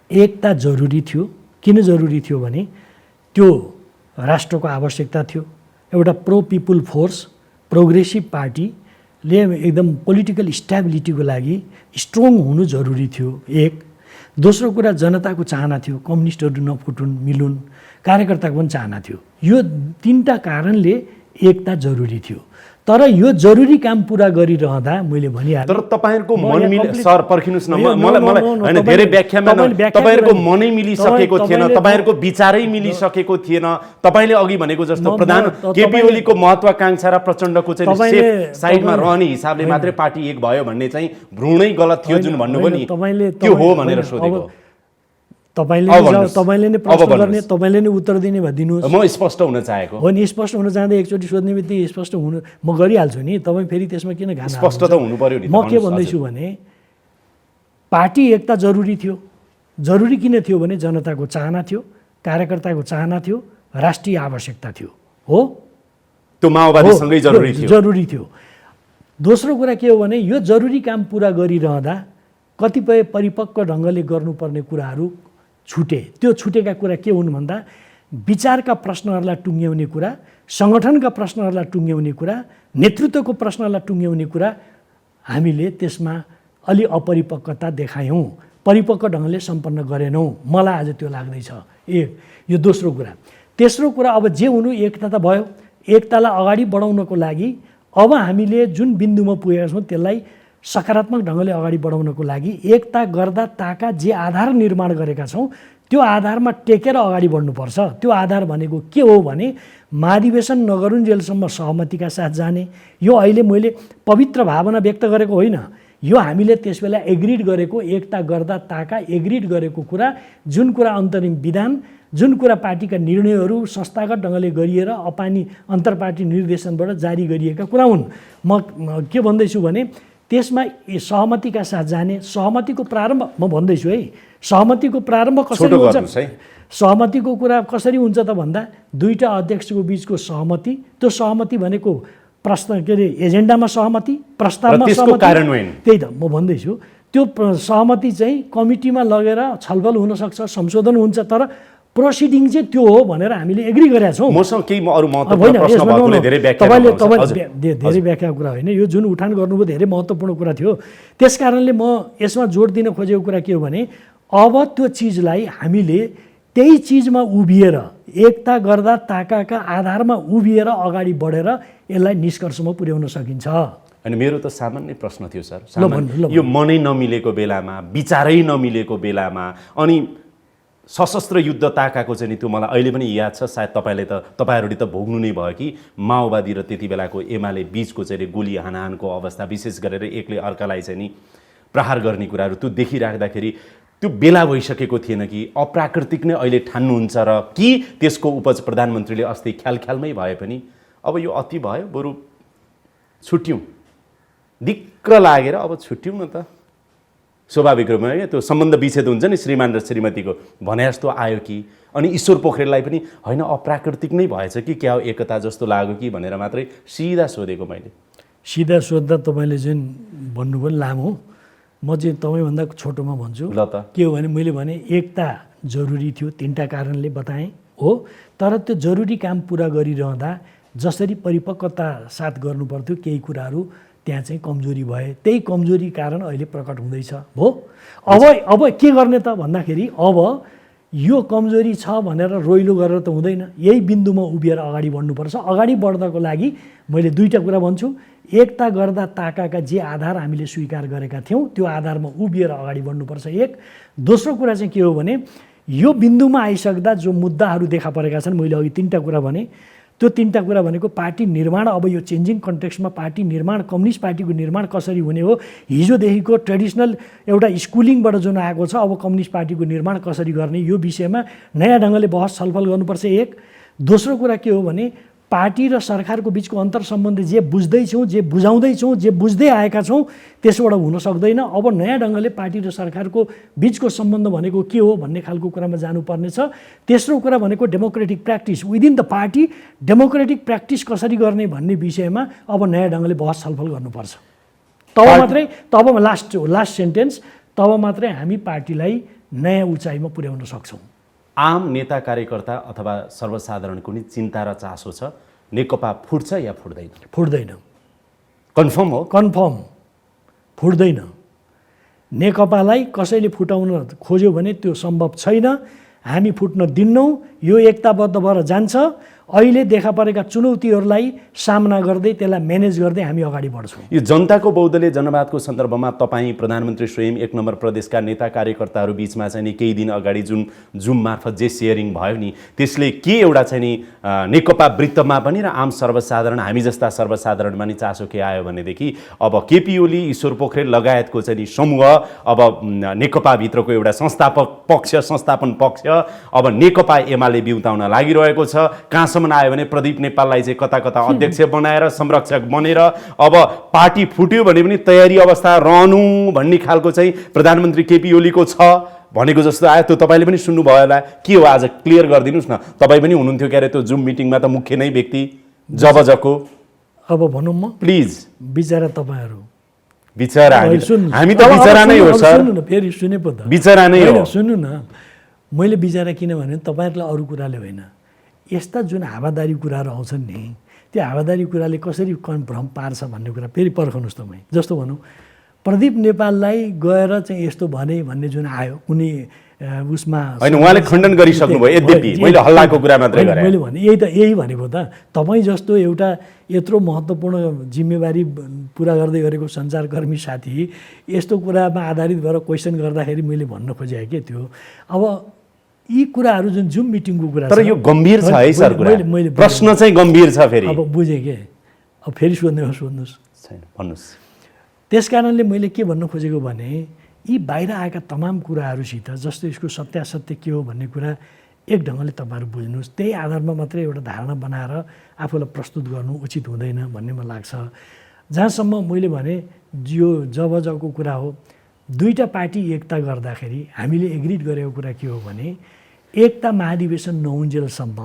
S2: एकता जरुरी थियो। किन जरुरी थियो भने त्यो राष्ट्रको आवश्यकता थियो। एउटा प्रो पिपुल फोर्स, प्रोग्रेसिभ पार्टीले एकदम पोलिटिकल स्टेबिलिटीको लागि स्ट्रङ हुनु जरुरी थियो, एक। दोस्रो कुरा जनताको चाहना थियो, कम्युनिस्टहरू नफुटुन्, मिलुन्, कार्यकर्ताको पनि चाहना थियो। यो तिनवटा कारणले एकता जरुरी थियो। तर यो जरुरी काम पुरा गरिरहँदा मैले भनिहालेँ, तर
S1: तपाईँहरूको मन सर पर्खिनुहोस् न, मलाई होइन, धेरै व्याख्यामा तपाईँहरूको मनै मिलिसकेको थिएन, तपाईँहरूको विचारै मिलिसकेको थिएन। तपाईँले अघि भनेको जस्तो प्रधान केपी ओलीको महत्वाकांक्षा र प्रचण्डको चाहिँ सेफ साइडमा रहने हिसाबले मात्रै पार्टी एक भयो भन्ने चाहिँ भ्रूणै गलत थियो जुन भन्नुभयो नि, त्यो हो भनेर सोधेको।
S2: तपाईँले नै प्रश्न गर्ने, तपाईँले नै उत्तर दिने भए दिनुहोस्।
S1: म स्पष्ट हुन चाहेको
S2: हो नि, स्पष्ट हुन चाहँदा एकचोटि सोध्ने बित्तिकै स्पष्ट हुनु म गरिहाल्छु नि। तपाईँ फेरि त्यसमा किन घाना?
S1: स्पष्ट त हुनु पर्यो नि।
S2: म के भन्दैछु भने पार्टी एकता जरुरी थियो। जरुरी किन थियो भने जनताको चाहना थियो, कार्यकर्ताको चाहना थियो, राष्ट्रिय आवश्यकता थियो। हो,
S1: त्यो माओवादीसँगै
S2: जरुरी थियो। दोस्रो कुरा के हो भने यो जरुरी काम पुरा गरिरहँदा कतिपय परिपक्व ढङ्गले गर्नुपर्ने कुराहरू छुटे। त्यो छुटेका कुरा के हुन् भन्दा विचारका प्रश्नहरूलाई टुङ्ग्याउने कुरा, सङ्गठनका प्रश्नहरूलाई टुङ्ग्याउने कुरा, नेतृत्वको प्रश्नलाई टुङ्ग्याउने कुरा हामीले त्यसमा अलि अपरिपक्वता देखायौँ, परिपक्व ढङ्गले सम्पन्न गरेनौँ। मलाई आज त्यो लाग्दैछ। एक यो दोस्रो कुरा। तेस्रो कुरा, अब जे हुनु एकता त भयो। एकतालाई अगाडि बढाउनको लागि अब हामीले जुन बिन्दुमा पुगेका छौँ त्यसलाई सकारात्मक ढङ्गले अगाडि बढाउनको लागि एकता गर्दा ताका जे आधार निर्माण गरेका छौँ त्यो आधारमा टेकेर अगाडि बढ्नुपर्छ। त्यो आधार भनेको के हो भने महाधिवेशन नगरुन्जेलसम्म सहमतिका साथ जाने। यो अहिले मैले पवित्र भावना व्यक्त गरेको होइन, यो हामीले त्यसबेला एग्रिड गरेको, एकता गर्दा ताका एग्रिड गरेको कुरा, जुन कुरा अन्तरिम विधान, जुन कुरा पार्टीका निर्णयहरू संस्थागत ढङ्गले गरिएर अपानी अन्तर्पार्टी निर्देशनबाट जारी गरिएका कुरा हुन्। म के भन्दैछु भने त्यसमा सहमतिका साथ जाने। सहमतिको प्रारम्भ म भन्दैछु है, सहमतिको प्रारम्भ कसरी हुन्छ? सहमतिको कुरा कसरी हुन्छ त भन्दा दुईटा अध्यक्षको बिचको सहमति, त्यो सहमति भनेको प्रश्न के अरे एजेन्डामा सहमति, प्रस्तावमा सहमति, त्यही त म भन्दैछु। त्यो सहमति चाहिँ कमिटीमा लगेर छलफल हुनसक्छ, संशोधन हुन्छ, तर प्रोसिडिङ चाहिँ त्यो हो भनेर हामीले एग्री गरेका छौँ।
S1: मसँग केही अरू महत्त्वपूर्ण प्रश्न भएकोले धेरै व्याख्या
S2: धेरै व्याख्या कुरा होइन, यो जुन उठान गर्नुभयो धेरै महत्त्वपूर्ण कुरा थियो। त्यसकारणले म यसमा जोड दिन खोजेको कुरा के हो भने अब त्यो चिजलाई हामीले त्यही चिजमा उभिएर एकता गर्दा ताकाका आधारमा उभिएर अगाडि बढेर यसलाई निष्कर्षमा पुर्याउन सकिन्छ।
S1: अनि मेरो त सामान्य प्रश्न थियो सर, यो मनै नमिलेको बेलामा, विचारै नमिलेको बेलामा, अनि सशस्त्र युद्ध ताकाको चाहिँ नि त्यो मलाई अहिले पनि याद छ। सायद तपाईँहरूले त भोग्नु नै भयो कि माओवादी र त्यति बेलाको एमाले बिचको चाहिँ गोली हानाहानको अवस्था, विशेष गरेर एकले अर्कालाई चाहिँ नि प्रहार गर्ने कुराहरू त्यो देखिराख्दाखेरि त्यो बेला भइसकेको थिएन कि अप्राकृतिक नै अहिले ठान्नुहुन्छ र कि त्यसको उपज प्रधानमन्त्रीले अस्ति ख्यालमै भए पनि अब यो अति भयो, बरु छुट्यौँ, दिक्क लागेर अब छुट्यौँ न त, स्वाभाविक रूपमा क्या त्यो सम्बन्ध विच्छेद हुन्छ नि श्रीमान र श्रीमतीको भने जस्तो आयो कि? अनि ईश्वर पोखरेललाई पनि होइन अप्राकृतिक नै भएछ कि क्या हो एकता जस्तो लाग्यो कि भनेर मात्रै सिधा सोधेको मैले।
S2: सिधा सोद्धा तपाईँले जुन भन्नुभयो लामो, म चाहिँ तपाईँभन्दा छोटोमा भन्छु।
S1: ल त
S2: के हो भने मैले भने एकता जरुरी थियो, 3टा कारणले बताएँ हो, तर त्यो जरुरी काम पुरा गरिरहँदा जसरी परिपक्वता साथ गर्नुपर्थ्यो केही कुराहरू त्यहाँ चाहिँ कमजोरी भए, त्यही कमजोरी कारण अहिले प्रकट हुँदैछ हो। अब के गर्ने त भन्दाखेरि अब यो कमजोरी छ भनेर रोइलो गरेर त हुँदैन, यही बिन्दुमा उभिएर अगाडि बढ्नुपर्छ। अगाडि बढ्नको लागि मैले 2टा कुरा भन्छु। एकता गर्दा ताकाका जे आधार हामीले स्वीकार गरेका थियौँ त्यो आधारमा उभिएर अगाडि बढ्नुपर्छ एक। दोस्रो कुरा चाहिँ के हो भने यो बिन्दुमा आइसक्दा जो मुद्दाहरू देखा परेका छन्, मैले अघि 3टा कुरा भने, त्यो 3टा कुरा भनेको पार्टी निर्माण, अब यो चेन्जिङ कन्टेक्स्टमा पार्टी निर्माण, कम्युनिस्ट पार्टीको निर्माण कसरी हुने हो, हिजोदेखिको ट्रेडिसनल एउटा स्कुलिङबाट जुन आएको छ, अब कम्युनिस्ट पार्टीको निर्माण कसरी गर्ने, यो विषयमा नयाँ ढङ्गले बहस छलफल गर्नुपर्छ एक। दोस्रो कुरा के हो भने पार्टी र सरकारको बिचको अन्तर सम्बन्ध जे बुझ्दैछौँ, जे बुझाउँदैछौँ, जे बुझ्दै आएका छौँ त्यसबाट हुन सक्दैन। अब नयाँ ढङ्गले पार्टी र सरकारको बिचको सम्बन्ध भनेको के हो भन्ने खालको कुरामा जानुपर्नेछ। तेस्रो कुरा भनेको democratic practice within the party, democratic practice कसरी गर्ने भन्ने विषयमा अब नयाँ ढङ्गले बहस छलफल गर्नुपर्छ। तब मात्रै, तब लास्ट सेन्टेन्स, तब मात्रै हामी पार्टीलाई नयाँ उचाइमा पुर्याउन सक्छौँ।
S1: आम नेता कार्यकर्ता अथवा सर्वसाधारणको नि चिन्ता र चासो छ, नेकपा फुट्छ या फुट्दैन?
S2: फुट्दैन।
S1: कन्फर्म हो?
S2: कन्फर्म फुट्दैन। नेकपालाई कसैले फुटाउन खोज्यो भने त्यो सम्भव छैन, हामी फुट्न दिन्नौँ। यो एकताबद्ध भएर जान्छ। अहिले देखा परेका चुनौतीहरूलाई सामना गर्दै त्यसलाई म्यानेज गर्दै हामी अगाडि बढ्छौँ।
S1: यो जनताको बहुदलीय जनवादको सन्दर्भमा तपाईँ प्रधानमन्त्री स्वयं 1 नम्बर प्रदेशका नेता कार्यकर्ताहरू बिचमा चाहिँ नि केही दिन अगाडि जुन जुम मार्फत जे सेयरिङ भयो नि, त्यसले के एउटा चाहिँ नि नेकपा वृत्तमा पनि र आम सर्वसाधारण हामी जस्ता सर्वसाधारणमा नि चासो के आयो भनेदेखि अब केपी ओली, ईश्वर पोखरेल लगायतको चाहिँ नि समूह अब नेकपाभित्रको एउटा संस्थापन पक्ष अब नेकपा एमाले बिउताउन लागिरहेको छ। कहाँसम्म आयो भने प्रदीप नेपाललाई चाहिँ कता कता अध्यक्ष बनाएर संरक्षक बनेर अब पार्टी फुट्यो भने पनि तयारी अवस्था रहनु भन्ने खालको चाहिँ प्रधानमन्त्री केपी ओलीको छ भनेको जस्तो आयो। त्यो तपाईँले पनि सुन्नुभयो होला, के हो आज क्लियर गरिदिनुहोस् न। तपाईँ पनि हुनुहुन्थ्यो क्यारे त्यो जुम मिटिङमा त मुख्य नै व्यक्ति जबजको।
S2: अब भनौँ म
S1: प्लिज
S2: बिचरा तपाईँहरू
S1: बिचरा हामी त बिचरा नै हो सर।
S2: सुन्नु न, फेरि सुने पो त
S1: बिचरा नै हो।
S2: सुन्नु न, मैले बिचरा किन भने तपाईँहरूलाई अरू कुराले होइन, यस्ता जुन हावादारी कुराहरू आउँछन् नि, त्यो हावादारी कुराले कसरी भ्रम पार्छ भन्ने कुरा फेरि पर्खनुहोस् तपाईँ। जस्तो भनौँ प्रदीप नेपाललाई गएर चाहिँ यस्तो भने भन्ने जुन आयो कुनै उसमा
S1: होइन, उहाँले खण्डन गरिसक्नु भयो। यद्यपि मैले हल्लाको कुरा मात्रै गरेँ।
S2: मैले भने यही भनेको त, तपाईँ जस्तो एउटा यत्रो महत्त्वपूर्ण जिम्मेवारी पुरा गर्दै गरेको सञ्चारकर्मी साथी यस्तो कुरामा आधारित भएर क्वेसन गर्दाखेरि मैले भन्न खोजेँ के त्यो अब यी कुराहरू जुन जुम मिटिङको कुरा
S1: तर यो गम्भीर छ है सर कुरा, प्रश्न चाहिँ गम्भीर छ। फेरि
S2: अब बुझेँ के, अब फेरि सोध्नुहोस्
S1: छैन भन्नुहोस्।
S2: त्यस कारणले मैले के भन्न खोजेको भने यी बाहिर आएका तमाम कुराहरूसित जस्तो यसको सत्यासत्य के हो भन्ने कुरा एक ढङ्गले तपाईँहरू बुझ्नुहोस्, त्यही आधारमा मात्रै एउटा धारणा बनाएर आफूलाई प्रस्तुत गर्नु उचित हुँदैन भन्ने मलाई लाग्छ। जहाँसम्म मैले भने यो जबको कुरा हो, 2टा पार्टी एकता गर्दाखेरि हामीले एग्रिड गरेको कुरा के हो भने एकता महाधिवेशन नहुन्जेलसम्म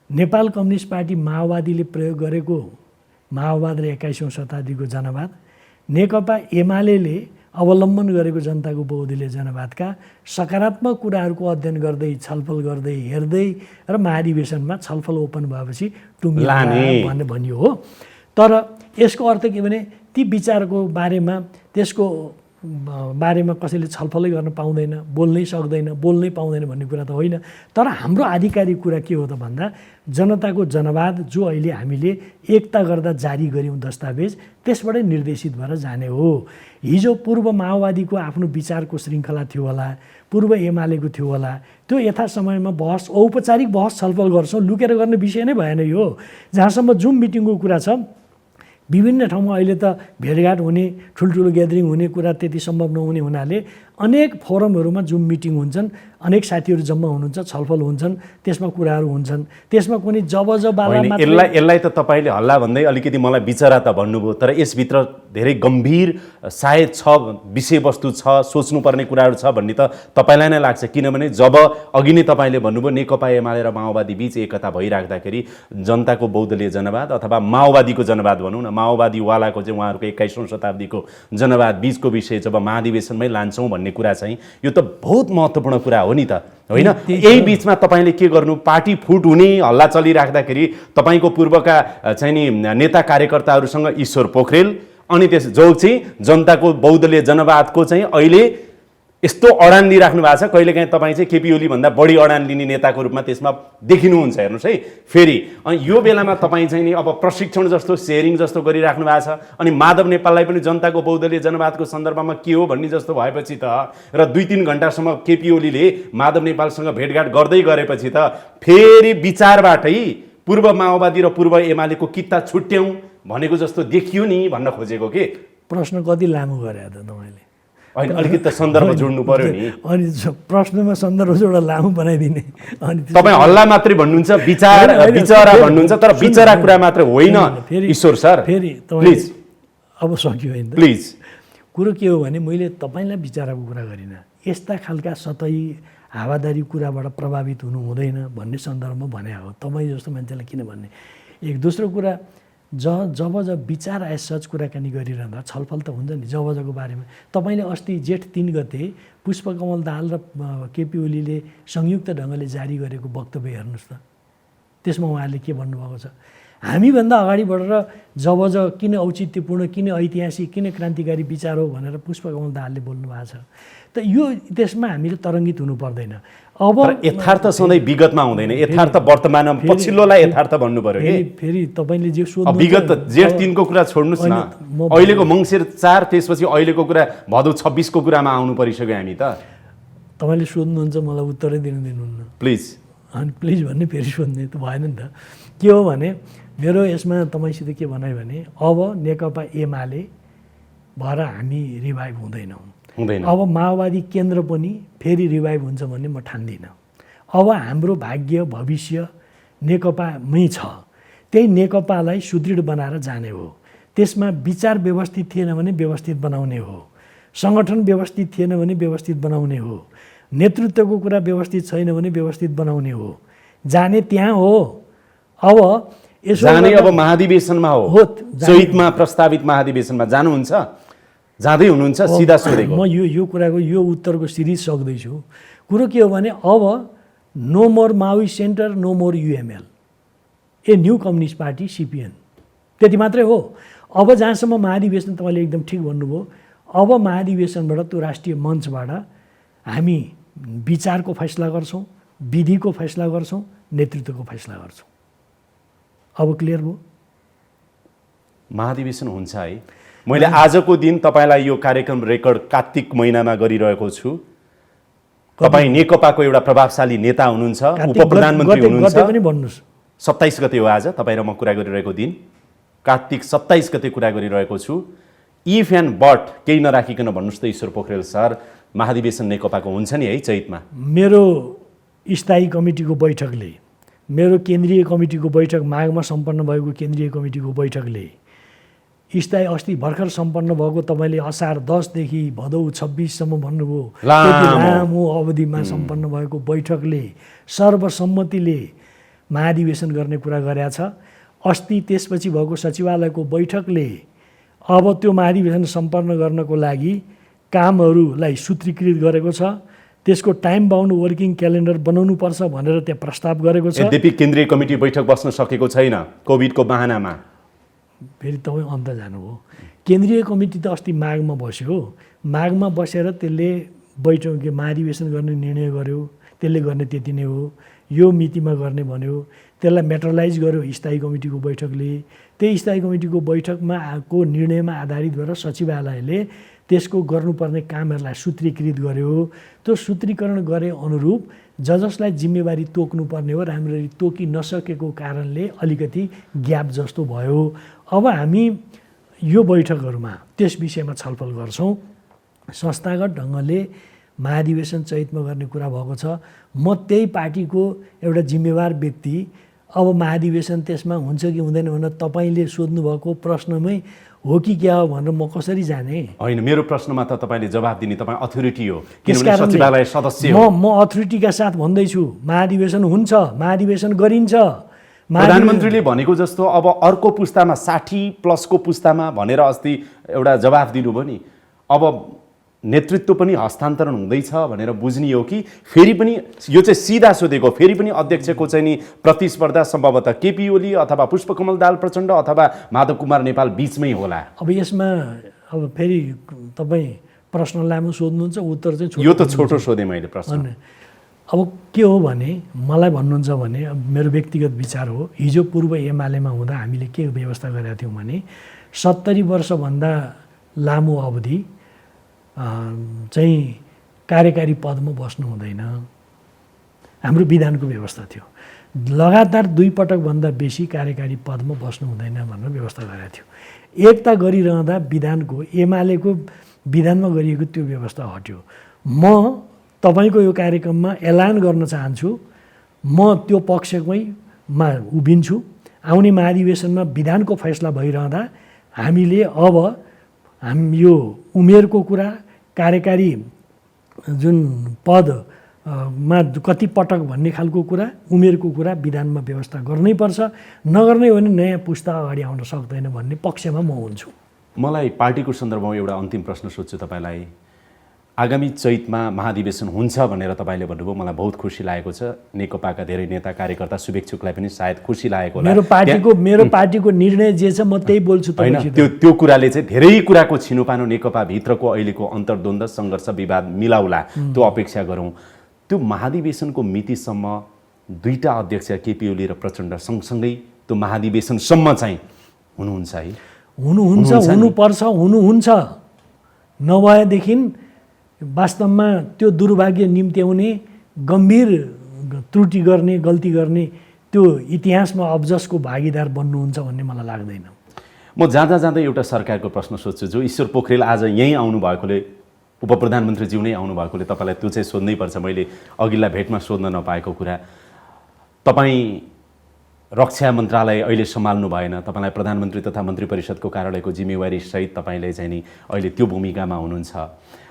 S2: नेपाल कम्युनिस्ट पार्टी माओवादीले प्रयोग गरेको माओवाद र 21औं शताब्दीको जनवाद, नेकपा एमाले अवलम्बन गरेको जनताको बहुदलीय जनवादका सकारात्मक कुराहरूको अध्ययन गर्दै छलफल गर्दै हेर्दै र महाधिवेशनमा छलफल ओपन भएपछि टुङ्गिने भन्ने भनियो हो। तर यसको अर्थ के भने ती विचारको बारेमा त्यसको बारेमा कसैले छलफलै गर्न पाउँदैन, बोल्नै पाउँदैन भन्ने कुरा त होइन। तर हाम्रो आधिकारिक कुरा के हो त भन्दा जनताको जनवाद जो अहिले हामीले एकता गर्दा जारी गऱ्यौँ दस्तावेज, त्यसबाटै निर्देशित भएर जाने हो। हिजो पूर्व माओवादीको आफ्नो विचारको श्रृङ्खला थियो होला, पूर्व एमालेको थियो होला, त्यो यथा समयमा बहस औपचारिक बहस छलफल गर्छौँ, लुकेर गर्ने विषय नै भएन यो। जहाँसम्म जुम मिटिङको कुरा छ, विभिन्न ठाउँमा अहिले त भेटघाट हुने ठुल्ठुलो ग्यादरिङ हुने कुरा त्यति सम्भव नहुने हुनाले अनेक फोरमहरूमा जुम मिटिङ हुन्छन्, अनेक साथीहरू जम्मा हुनुहुन्छ, छलफल हुन्छन्, त्यसमा कुराहरू हुन्छन्। त्यसमा कुनै जबजबाला मात्र
S1: यसलाई त तपाईँले हल्ला भन्दै अलिकति मलाई बिचरा त भन्नुभयो, तर यसभित्र धेरै गम्भीर सायद छ विषयवस्तु छ, सोच्नुपर्ने कुराहरू छ भन्ने त तपाईँलाई नै लाग्छ। किनभने जब अघि नै तपाईँले भन्नुभयो नेकपा एमाले र माओवादी बीच एकता भइराख्दाखेरि जनताको बहुदलीय जनवाद अथवा माओवादीको जनवाद भनौँ न, माओवादीवालाको चाहिँ उहाँहरूको 21औं शताब्दीको जनवाद बीचको विषय जब महाधिवेशनमै लान्छौँ भन्ने कुरा चाहिँ यो त बहुत महत्त्वपूर्ण कुरा हो नि त, होइन? यही बिचमा तपाईँले के गर्नु, पार्टी फुट हुने हल्ला चलिराख्दाखेरि तपाईँको पूर्वका चाहिँ नि नेता कार्यकर्ताहरूसँग ईश्वर पोखरेल अनि त्यस जो चाहिँ जनताको बहुदलीय जनवादको चाहिँ अहिले यस्तो अडान लिइराख्नु भएको छ, कहिलेकाहीँ तपाईँ चाहिँ केपी ओली भन्दा बढी अडान लिने नेताको रूपमा त्यसमा देखिनुहुन्छ। हेर्नुहोस् है, फेरि अनि यो बेलामा तपाईँ चाहिँ नि अब प्रशिक्षण जस्तो सेयरिङ जस्तो गरिराख्नु भएको छ, अनि माधव नेपाललाई पनि जनताको बहुदलीय जनवादको सन्दर्भमा के हो भन्ने जस्तो भएपछि त र 2-3 घन्टासम्म केपी ओलीले माधव नेपालसँग भेटघाट गर्दै गरेपछि त फेरि विचारबाटै पूर्व माओवादी र पूर्व एमालेको किता छुट्याउँ भनेको जस्तो देखियो नि भन्न खोजेको के।
S2: प्रश्न कति लामो गरे त तपाईँले?
S1: होइन, अलिकति त सन्दर्भ जोड्नु पर्यो नि।
S2: अनि प्रश्नमा सन्दर्भ जोड लामो बनाइदिने। अनि
S1: तपाईँ हल्ला मात्रै भन्नुहुन्छ, विचारा भन्नुहुन्छ, तर विचारा कुरा मात्र होइन ईश्वर सर।
S2: फेरि
S1: प्लिज,
S2: अब सक्यो होइन
S1: प्लिज।
S2: कुरो के हो भने मैले तपाईँलाई विचाराको कुरा गरिनँ, यस्ता खालका सतही हावादारी कुराबाट प्रभावित हुनु हुँदैन भन्ने सन्दर्भमा भने हो। तपाईँ जस्तो मान्छेलाई किन भन्ने। एक दोस्रो कुरा, जब विचार एज सच कुराकानी गरिरहँदा छलफल त हुन्छ नि जबको बारेमा। तपाईँले अस्ति जेठ 3 गते पुष्पकमल दाहाल र केपी ओलीले संयुक्त ढङ्गले जारी गरेको वक्तव्य हेर्नुहोस् त, त्यसमा उहाँहरूले के भन्नुभएको छ, हामीभन्दा अगाडि बढेर किन औचित्यपूर्ण, किन ऐतिहासिक, किन क्रान्तिकारी विचार हो भनेर पुष्पकमल दाहालले बोल्नु भएको छ। त यो त्यसमा हामीले तरङ्गित हुनु पर्दैन। अब
S1: यथार्थ सधैँ विगतमा हुँदैन, यथार्थ वर्तमानमा, पछिल्लोलाई यथार्थ भन्नु पर्यो कि।
S2: फेरि तपाईँले जे सोध्नु,
S1: विगत जेठ 3 को कुरा छोड्नुहोस् न, अहिलेको मङ्सिर 4 त्यसपछि अहिलेको कुरा भदौ 26 को कुरामा आउनु परिसक्यो हामी त।
S2: तपाईँले सोध्नुहुन्छ मलाई उत्तरै दिनुहुन्न
S1: प्लिज।
S2: अनि प्लिज भन्ने फेरि सोध्ने त भएन नि त। के हो भने मेरो यसमा तपाईँसित के भनाइ भने अब नेकपा एमाले भएर हामी रिभाइभ हुँदैनौँ। अब माओवादी केन्द्र पनि फेरि रिभाइभ हुन्छ भन्ने म ठान्दिनँ। अब हाम्रो भाग्य भविष्य नेकपामै छ, त्यही नेकपालाई सुदृढ बनाएर जाने हो। त्यसमा विचार व्यवस्थित थिएन भने व्यवस्थित बनाउने हो, सङ्गठन व्यवस्थित थिएन भने व्यवस्थित बनाउने हो, नेतृत्वको कुरा व्यवस्थित छैन भने व्यवस्थित बनाउने हो। जाने त्यहाँ हो। अब यसो
S1: जाने अब महाधिवेशनमा हो, चैतमा प्रस्तावित महाधिवेशनमा जानुहुन्छ, जाँदै हुनुहुन्छ? सिधा सोधेको
S2: म यो कुराको यो उत्तरको सिरिज सक्दैछु। कुरो के हो भने अब नो मोर माओवी Centre, no more UML, a new communist party CPN, त्यति मात्रै हो। अब जहाँसम्म महाधिवेशन, तपाईँले एकदम ठिक भन्नुभयो, अब महाधिवेशनबाट त्यो राष्ट्रिय मञ्चबाट हामी विचारको फैसला गर्छौँ, विधिको फैसला गर्छौँ, नेतृत्वको फैसला गर्छौँ। अब क्लियर भयो?
S1: महाधिवेशन हुन्छ है। मैले आजको दिन तपाईँलाई यो कार्यक्रम रेकर्ड कार्तिक महिनामा गरिरहेको छु। तपाईँ नेकपाको एउटा प्रभावशाली नेता हुनुहुन्छ, उपप्रधानमन्त्री हुनुहुन्छ। 27 गते हो आज तपाईँ र म कुरा गरिरहेको दिन, कार्तिक 27 गते कुरा गरिरहेको छु। इफ एन्ड बट केही नराखिकन भन्नुहोस् त ईश्वर पोखरेल सर, महाधिवेशन नेकपाको हुन्छ नि है चैतमा?
S2: मेरो स्थायी कमिटीको बैठकले, मेरो केन्द्रीय कमिटीको बैठक माघमा सम्पन्न भएको केन्द्रीय कमिटीको बैठकले, स्थायी अस्ति भर्खर सम्पन्न भएको तपाईँले असार 10 देखि भदौ 26 सम्म भन्नुभयो त्यति लामो अवधिमा सम्पन्न भएको बैठकले सर्वसम्मतिले महाधिवेशन गर्ने कुरा गरेका छ। अस्ति त्यसपछि भएको सचिवालयको बैठकले अब त्यो महाधिवेशन सम्पन्न गर्नको लागि कामहरूलाई सूत्रीकृत गरेको छ। त्यसको टाइम बाउन्ड वर्किङ क्यालेन्डर बनाउनु पर्छ भनेर त्यहाँ प्रस्ताव गरेको छ।
S1: यद्यपि केन्द्रीय कमिटी बैठक बस्न सकेको छैन कोभिडको बहानामा।
S2: फेरि तपाईँ अन्त जानुभयो। केन्द्रीय कमिटी त अस्ति माघमा बस्यो, माघमा बसेर त्यसले बैठक महाधिवेशन गर्ने निर्णय गर्यो, त्यसले गर्ने त्यति नै हो। यो मितिमा गर्ने भन्यो, त्यसलाई मेटरलाइज गर्यो स्थायी कमिटीको बैठकले। त्यही स्थायी कमिटीको बैठकमा आएको निर्णयमा आधारित भएर सचिवालयले त्यसको गर्नुपर्ने कामहरूलाई सूत्रीकृत गर्यो। त्यो सूत्रीकरण गरे अनुरूप जसलाई जिम्मेवारी तोक्नुपर्ने हो राम्ररी तोकि नसकेको कारणले अलिकति ग्याप जस्तो भयो। अब हामी यो बैठकहरूमा त्यस विषयमा छलफल गर्छौँ। संस्थागत ढङ्गले महाधिवेशन चैतमा गर्ने कुरा भएको छ। म त्यही पार्टीको एउटा जिम्मेवार व्यक्ति, अब महाधिवेशन त्यसमा हुन्छ कि हुँदैन भनेर तपाईँले सोध्नुभएको प्रश्नमै हो कि क्या हो भनेर म कसरी जाने?
S1: होइन, मेरो प्रश्नमा त तपाईँले जवाफ दिने, तपाईँ अथोरिटी हो,
S2: त्यस
S1: किनभने
S2: कारणले
S1: सचिवालय सदस्य हो।
S2: म अथोरिटीका साथ भन्दैछु, महाधिवेशन हुन्छ, महाधिवेशन गरिन्छ।
S1: प्रधानमन्त्रीले भनेको जस्तो अब अर्को पुस्तामा 60+ पुस्तामा भनेर अस्ति एउटा जवाफ दिनुभयो नि, अब नेतृत्व पनि हस्तान्तरण हुँदैछ भनेर बुझ्ने हो कि फेरि पनि, यो चाहिँ सिधा सोधेको, फेरि पनि अध्यक्षको चाहिँ नि प्रतिस्पर्धा सम्भवतः केपी ओली अथवा पुष्पकमल दाहाल प्रचण्ड अथवा माधव कुमार नेपाल बीचमै होला?
S2: अब यसमा अब फेरि तपाईँ प्रश्न लामो सोध्नुहुन्छ, उत्तर चाहिँ
S1: यो त छोटो सोधेँ मैले प्रश्न।
S2: अब के हो भने मलाई भन्नुहुन्छ भने मेरो व्यक्तिगत विचार हो। हिजो पूर्व एमालेमा हुँदा हामीले के व्यवस्था गरेका थियौँ भने 70 वर्षभन्दा लामो अवधि चाहिँ कार्यकारी पदमा बस्नु हुँदैन, हाम्रो विधानको व्यवस्था थियो। लगातार 2 पटकभन्दा बेसी कार्यकारी पदमा बस्नु हुँदैन भनेर व्यवस्था गरेका थियो। एकता गरिरहँदा विधानको, एमालेको विधानमा गरिएको त्यो व्यवस्था हट्यो। म तपाईँको यो कार्यक्रममा एलान गर्न चाहन्छु, म त्यो पक्षमा उभिन्छु। आउने महाधिवेशनमा विधानको फैसला भइरहँदा हामीले अब यो उमेरको कुरा, कार्यकारी जुन पदमा कति पटक भन्ने खालको कुरा, उमेरको कुरा विधानमा व्यवस्था गर्नैपर्छ। नगर्नै हो भने नयाँ पुस्ता अगाडि आउन सक्दैन भन्ने पक्षमा म हुन्छु।
S1: मलाई पार्टीको सन्दर्भमा एउटा अन्तिम प्रश्न सोध्छु तपाईँलाई। आगामी चैतमा महाधिवेशन हुन्छ भनेर तपाईँले भन्नुभयो, मलाई बहुत खुसी लागेको छ। नेकपाका धेरै नेता कार्यकर्ता, शुभेच्छुकलाई पनि सायद खुसी लागेको होला।
S2: मेरो पार्टीको निर्णय जे छ म त्यही बोल्छु।
S1: होइन, त्यो कुराले चाहिँ धेरै कुराको छिनोपानो नेकपा भित्रको अहिलेको अन्तर्द्वन्द्व, सङ्घर्ष, विवाद मिलाउला, त्यो अपेक्षा गरौँ। त्यो महाधिवेशनको मितिसम्म 2टा अध्यक्ष केपी ओली र प्रचण्ड सँगसँगै त्यो महाधिवेशनसम्म चाहिँ हुनुहुन्छ है?
S2: हुनुहुन्छ। नभएदेखि वास्तवमा त्यो दुर्भाग्य निम्त्याउने, गम्भीर त्रुटि गर्ने, गल्ती गर्ने त्यो इतिहासमा अब्जसको भागीदार बन्नुहुन्छ भन्ने मलाई लाग्दैन।
S1: म जाँदा एउटा सरकारको प्रश्न सोध्छु, जो ईश्वर पोखरेल आज यहीँ आउनु भएकोले, उपप्रधानमन्त्रीज्यू नै आउनु भएकोले तपाईँलाई त्यो चाहिँ सोध्नै पर्छ। मैले अघिल्ला भेटमा सोध्न नपाएको कुरा, तपाईँ रक्षा मन्त्रालय अहिले सम्हाल्नु भएन, तपाईँलाई प्रधानमन्त्री तथा मन्त्री परिषदको कार्यालयको जिम्मेवारी सहित तपाईँले चाहिँ नि अहिले त्यो भूमिकामा हुनुहुन्छ।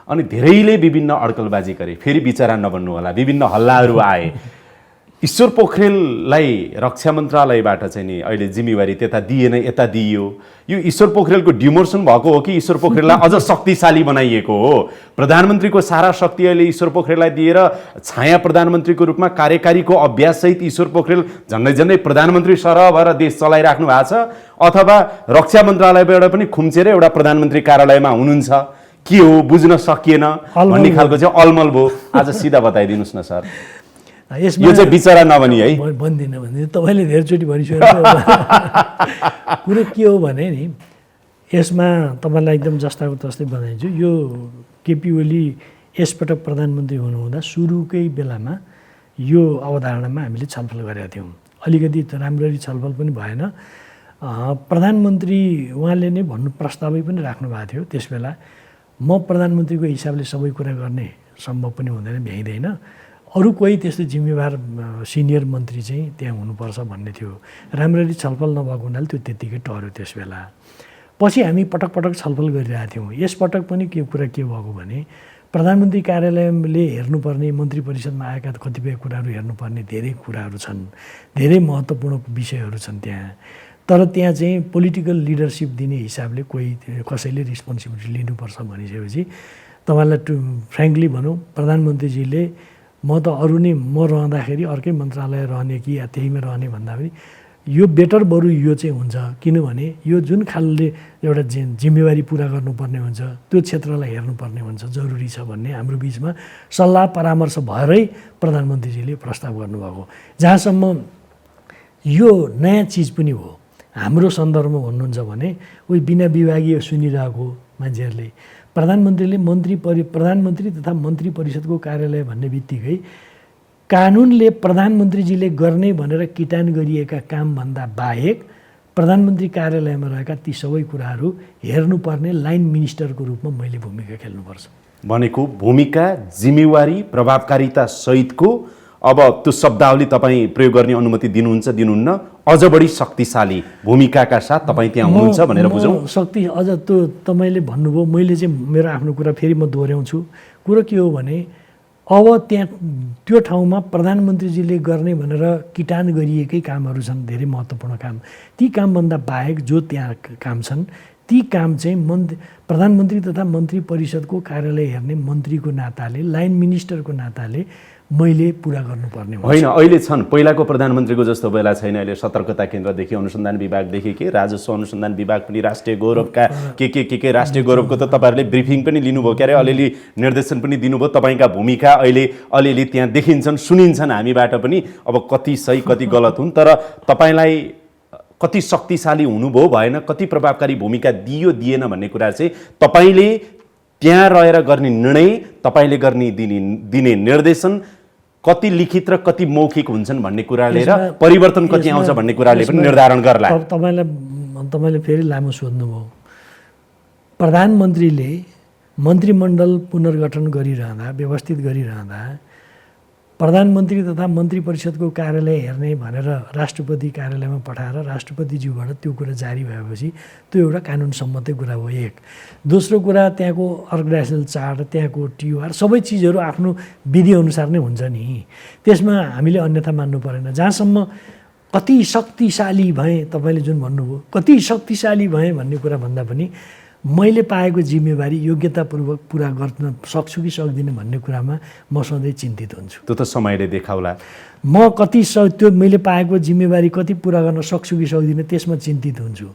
S1: अनि धेरैले विभिन्न अड्कलबाजी गरे, फेरि विचारा नबन्नु होला, विभिन्न हल्लाहरू आए। ईश्वर पोखरेललाई रक्षा मन्त्रालयबाट चाहिँ नि अहिले जिम्मेवारी त्यता दिएन, यता दिइयो। यो ईश्वर पोखरेलको डिमोसन भएको हो कि ईश्वर पोखरेललाई अझ शक्तिशाली बनाइएको हो? प्रधानमन्त्रीको सारा शक्ति अहिले ईश्वर पोखरेललाई दिएर छाया प्रधानमन्त्रीको रूपमा कार्यकारीको अभ्याससहित ईश्वर पोखरेल झन्डै प्रधानमन्त्री सरह भएर देश चलाइराख्नु भएको छ, अथवा रक्षा मन्त्रालयबाट पनि खुम्चेर एउटा प्रधानमन्त्री कार्यालयमा हुनुहुन्छ? के हो बुझ्न सकिएन भन्ने खालको चाहिँ अलमल भयो। आज सिधा बताइदिनुहोस् न सर, यो चाहिँ विचारा नभनी है?
S2: भन्दिनँ, तपाईँले धेरैचोटि भनिसक्नु। कुरो के हो भने नि, यसमा तपाईँलाई एकदम जस्ताको तस्तै बताइन्छु। यो केपी ओली यसपटक प्रधानमन्त्री हुनुहुँदा सुरुकै बेलामा यो अवधारणामा हामीले छलफल गरेका थियौँ। अलिकति राम्ररी छलफल पनि भएन। प्रधानमन्त्री उहाँले नै भन्नु प्रस्तावै पनि राख्नु भएको थियो त्यस बेला। म प्रधानमन्त्रीको हिसाबले सबै कुरा गर्ने सम्भव पनि हुँदैन, भ्याइँदैन। अरू कोही त्यस्तो जिम्मेवार सिनियर मन्त्री चाहिँ त्यहाँ हुनुपर्छ भन्ने थियो। राम्ररी छलफल नभएको हुनाले त्यो त्यत्तिकै टर्यो त्यस बेला। पछि हामी पटक पटक छलफल गरिरहेका थियौँ। यसपटक पनि के कुरा के भएको भने, प्रधानमन्त्री कार्यालयले हेर्नुपर्ने, मन्त्री परिषदमा आएका कतिपय कुराहरू हेर्नुपर्ने धेरै कुराहरू छन्, धेरै महत्त्वपूर्ण विषयहरू छन् त्यहाँ। तर त्यहाँ चाहिँ पोलिटिकल लिडरसिप दिने हिसाबले कसैले रिस्पोन्सिबिलिटी लिनुपर्छ भनिसकेपछि तपाईँलाई फ्रेङ्कली भनौँ, प्रधानमन्त्रीजीले म त अरू नै म रहँदाखेरि अर्कै मन्त्रालय रहने कि या त्यहीमा रहने भन्दा पनि यो बेटर बरु यो चाहिँ हुन्छ। किनभने यो जुन खालले एउटा जिम्मेवारी पुरा गर्नुपर्ने हुन्छ त्यो क्षेत्रलाई हेर्नुपर्ने हुन्छ, जरुरी छ भन्ने हाम्रो बिचमा सल्लाह परामर्श भएरै प्रधानमन्त्रीजीले प्रस्ताव गर्नुभएको। जहाँसम्म यो नयाँ चिज पनि हो हाम्रो सन्दर्भमा भन्नुहुन्छ भने, उही बिना विभागीय सुनिरहेको मान्छेहरूले प्रधानमन्त्रीले प्रधानमन्त्री तथा मन्त्री परिषदको कार्यालय भन्ने बित्तिकै कानुनले प्रधानमन्त्रीजीले गर्ने भनेर किटान गरिएका कामभन्दा बाहेक प्रधानमन्त्री कार्यालयमा रहेका ती सबै कुराहरू हेर्नुपर्ने लाइन मिनिस्टरको रूपमा मैले भूमिका खेल्नुपर्छ।
S1: भनेको भूमिका, जिम्मेवारी, प्रभावकारिता सहितको अब त्यो शब्दावली तपाईँ प्रयोग गर्ने अनुमति दिनुहुन्छ दिनुहुन्न, अझ बढी शक्तिशाली भूमिकाका साथ तपाईँ त्यहाँ हुनुहुन्छ भनेर बुझौँ।
S2: शक्ति अझ त्यो तपाईँले भन्नुभयो, मैले चाहिँ मेरो आफ्नो कुरा फेरि म दोहोऱ्याउँछु। कुरो के हो भने अब त्यहाँ त्यो ठाउँमा प्रधानमन्त्रीजीले गर्ने भनेर किटान गरिएकै कामहरू छन्, धेरै महत्त्वपूर्ण काम। ती कामभन्दा बाहेक जो त्यहाँ काम छन् ती काम चाहिँ प्रधानमन्त्री तथा मन्त्री परिषदको कार्यालय हेर्ने मन्त्रीको नाताले, लाइन मिनिस्टरको नाताले मैले पुरा गर्नुपर्ने हुन्छ।
S1: होइन, अहिले छन्, पहिलाको प्रधानमन्त्रीको जस्तो बेला छैन। अहिले सतर्कता केन्द्रदेखि अनुसन्धान विभागदेखि के राजस्व अनुसन्धान विभाग पनि राष्ट्रिय गौरवका के राष्ट्रिय गौरवको त तपाईँहरूले ब्रिफिङ पनि लिनुभयो क्यारे, अलिअलि निर्देशन पनि दिनुभयो। तपाईँका भूमिका अहिले अलिअलि त्यहाँ देखिन्छन्, सुनिन्छन् हामीबाट पनि। अब कति सही कति गलत हुन्, तर तपाईँलाई कति शक्तिशाली हुनुभयो भएन, कति प्रभावकारी भूमिका दियो दिएन भन्ने कुरा चाहिँ तपाईँले त्यहाँ रहेर गर्ने निर्णय, तपाईँले गर्ने दिने निर्देशन कति लिखित र कति मौखिक हुन्छन् भन्ने कुरा लिएर परिवर्तन कति आउँछ भन्ने कुराले पनि निर्धारण गर्ला।
S2: तपाईँले फेरि लामो सोध्नुभयो। प्रधानमन्त्रीले मन्त्रीमण्डल पुनर्गठन गरिरहँदा, व्यवस्थित गरिरहँदा प्रधानमन्त्री तथा मन्त्री परिषदको कार्यालय हेर्ने भनेर राष्ट्रपति कार्यालयमा पठाएर राष्ट्रपतिज्यूबाट त्यो कुरा जारी भएपछि त्यो एउटा कानुन सम्मतै कुरा हो। एक दोस्रो कुरा, त्यहाँको अर्गनाइजेसनल चार्ट, त्यहाँको टिओआर सबै चिजहरू आफ्नो विधिअनुसार नै हुन्छ नि, त्यसमा हामीले अन्यथा मान्नु परेन। जहाँसम्म कति शक्तिशाली भएँ, तपाईँले जुन भन्नुभयो कति शक्तिशाली भएँ भन्ने कुरा भन्दा पनि मैले पाएको जिम्मेवारी योग्यतापूर्वक पुरा गर्न सक्छु कि सक्दिनँ भन्ने कुरामा म सधैँ चिन्तित हुन्छु।
S1: त्यो त समयले देखाउला।
S2: म त्यो मैले पाएको जिम्मेवारी कति पुरा गर्न सक्छु कि सक्दिनँ त्यसमा चिन्तित हुन्छु।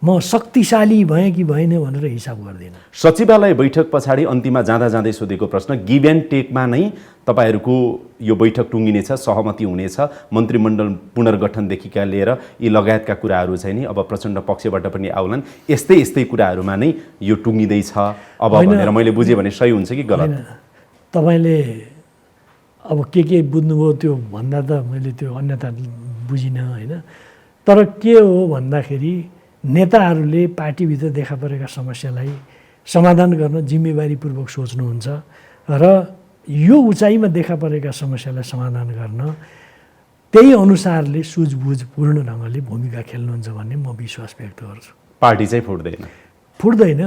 S2: म शक्तिशाली भएँ कि भएन भनेर हिसाब गर्दिनँ।
S1: सचिवालय बैठक पछाडि अन्तिममा जाँदै सोधेको प्रश्न, गिभ एन्ड टेकमा नै तपाईँहरूको यो बैठक टुङ्गिनेछ, सहमति हुनेछ, मन्त्रीमण्डल पुनर्गठनदेखिका लिएर यी लगायतका कुराहरू चाहिँ नि अब प्रचण्ड पक्षबाट पनि आउलान्, यस्तै कुराहरूमा नै यो टुङ्गिँदैछ अब भनेर मैले बुझेँ भने सही हुन्छ कि गलत?
S2: तपाईँले अब के बुझ्नुभयो त्यो भन्दा त मैले त्यो अन्यथा बुझिनँ होइन। तर के हो भन्दाखेरि नेताहरूले पार्टीभित्र देखा परेका समस्यालाई समाधान गर्न जिम्मेवारीपूर्वक सोच्नुहुन्छ र यो उचाइमा देखा परेका समस्यालाई समाधान गर्न त्यही अनुसारले सुझबुझपूर्ण ढङ्गले भूमिका खेल्नुहुन्छ भन्ने म विश्वास व्यक्त गर्छु।
S1: पार्टी चाहिँ फुट्दैन।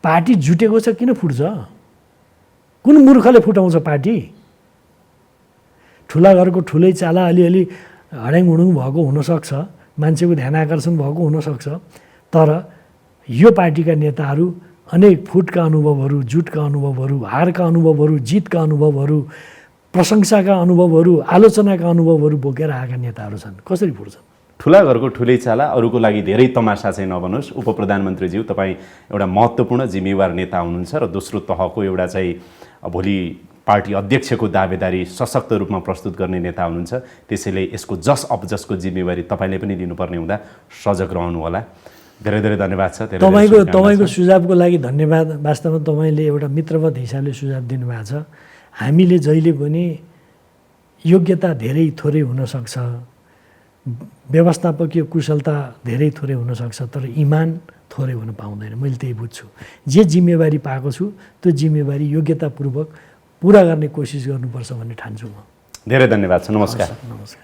S2: पार्टी जुटेको छ, किन फुट्छ? कुन मूर्खले फुटाउँछ पार्टी? ठुला घरको ठुलै चाला अलिअलि हड्याङहुडुङ भएको हुनसक्छ, मान्छेको ध्यान आकर्षण भएको हुनसक्छ, तर यो पार्टीका नेताहरू अनेक फुटका अनुभवहरू, जुटका अनुभवहरू, हारका अनुभवहरू, जितका अनुभवहरू, प्रशंसाका अनुभवहरू, आलोचनाका अनुभवहरू बोकेर आएका नेताहरू छन्। कसरी फुट्छन्?
S1: ठुला घरको ठुलै चाला, अरूको लागि धेरै तमासा चाहिँ नबनोस्। उपप्रधानमन्त्रीज्यू, तपाईँ एउटा महत्त्वपूर्ण जिम्मेवार नेता हुनुहुन्छ र दोस्रो तहको एउटा चाहिँ भोलि पार्टी अध्यक्षको दावेदारी सशक्त रूपमा प्रस्तुत गर्ने नेता हुनुहुन्छ। त्यसैले यसको जस अपजसको जिम्मेवारी तपाईँले पनि लिनुपर्ने हुँदा सजग रहनु होला। धेरै धन्यवाद छ।
S2: तपाईँको सुझावको लागि धन्यवाद। वास्तवमा तपाईँले एउटा मित्रवत हिसाबले सुझाव दिनुभएको छ। हामीले जहिले पनि योग्यता धेरै थोरै हुनसक्छ, व्यवस्थापकीय कुशलता धेरै थोरै हुनसक्छ, तर इमान थोरै हुन पाउँदैन। मैले त्यही बुझ्छु। जे जिम्मेवारी पाएको छु त्यो जिम्मेवारी योग्यतापूर्वक पुरा गर्ने कोसिस गर्नुपर्छ भन्ने ठान्छु म।
S1: धेरै धन्यवाद छ। नमस्कार।
S2: नमस्कार।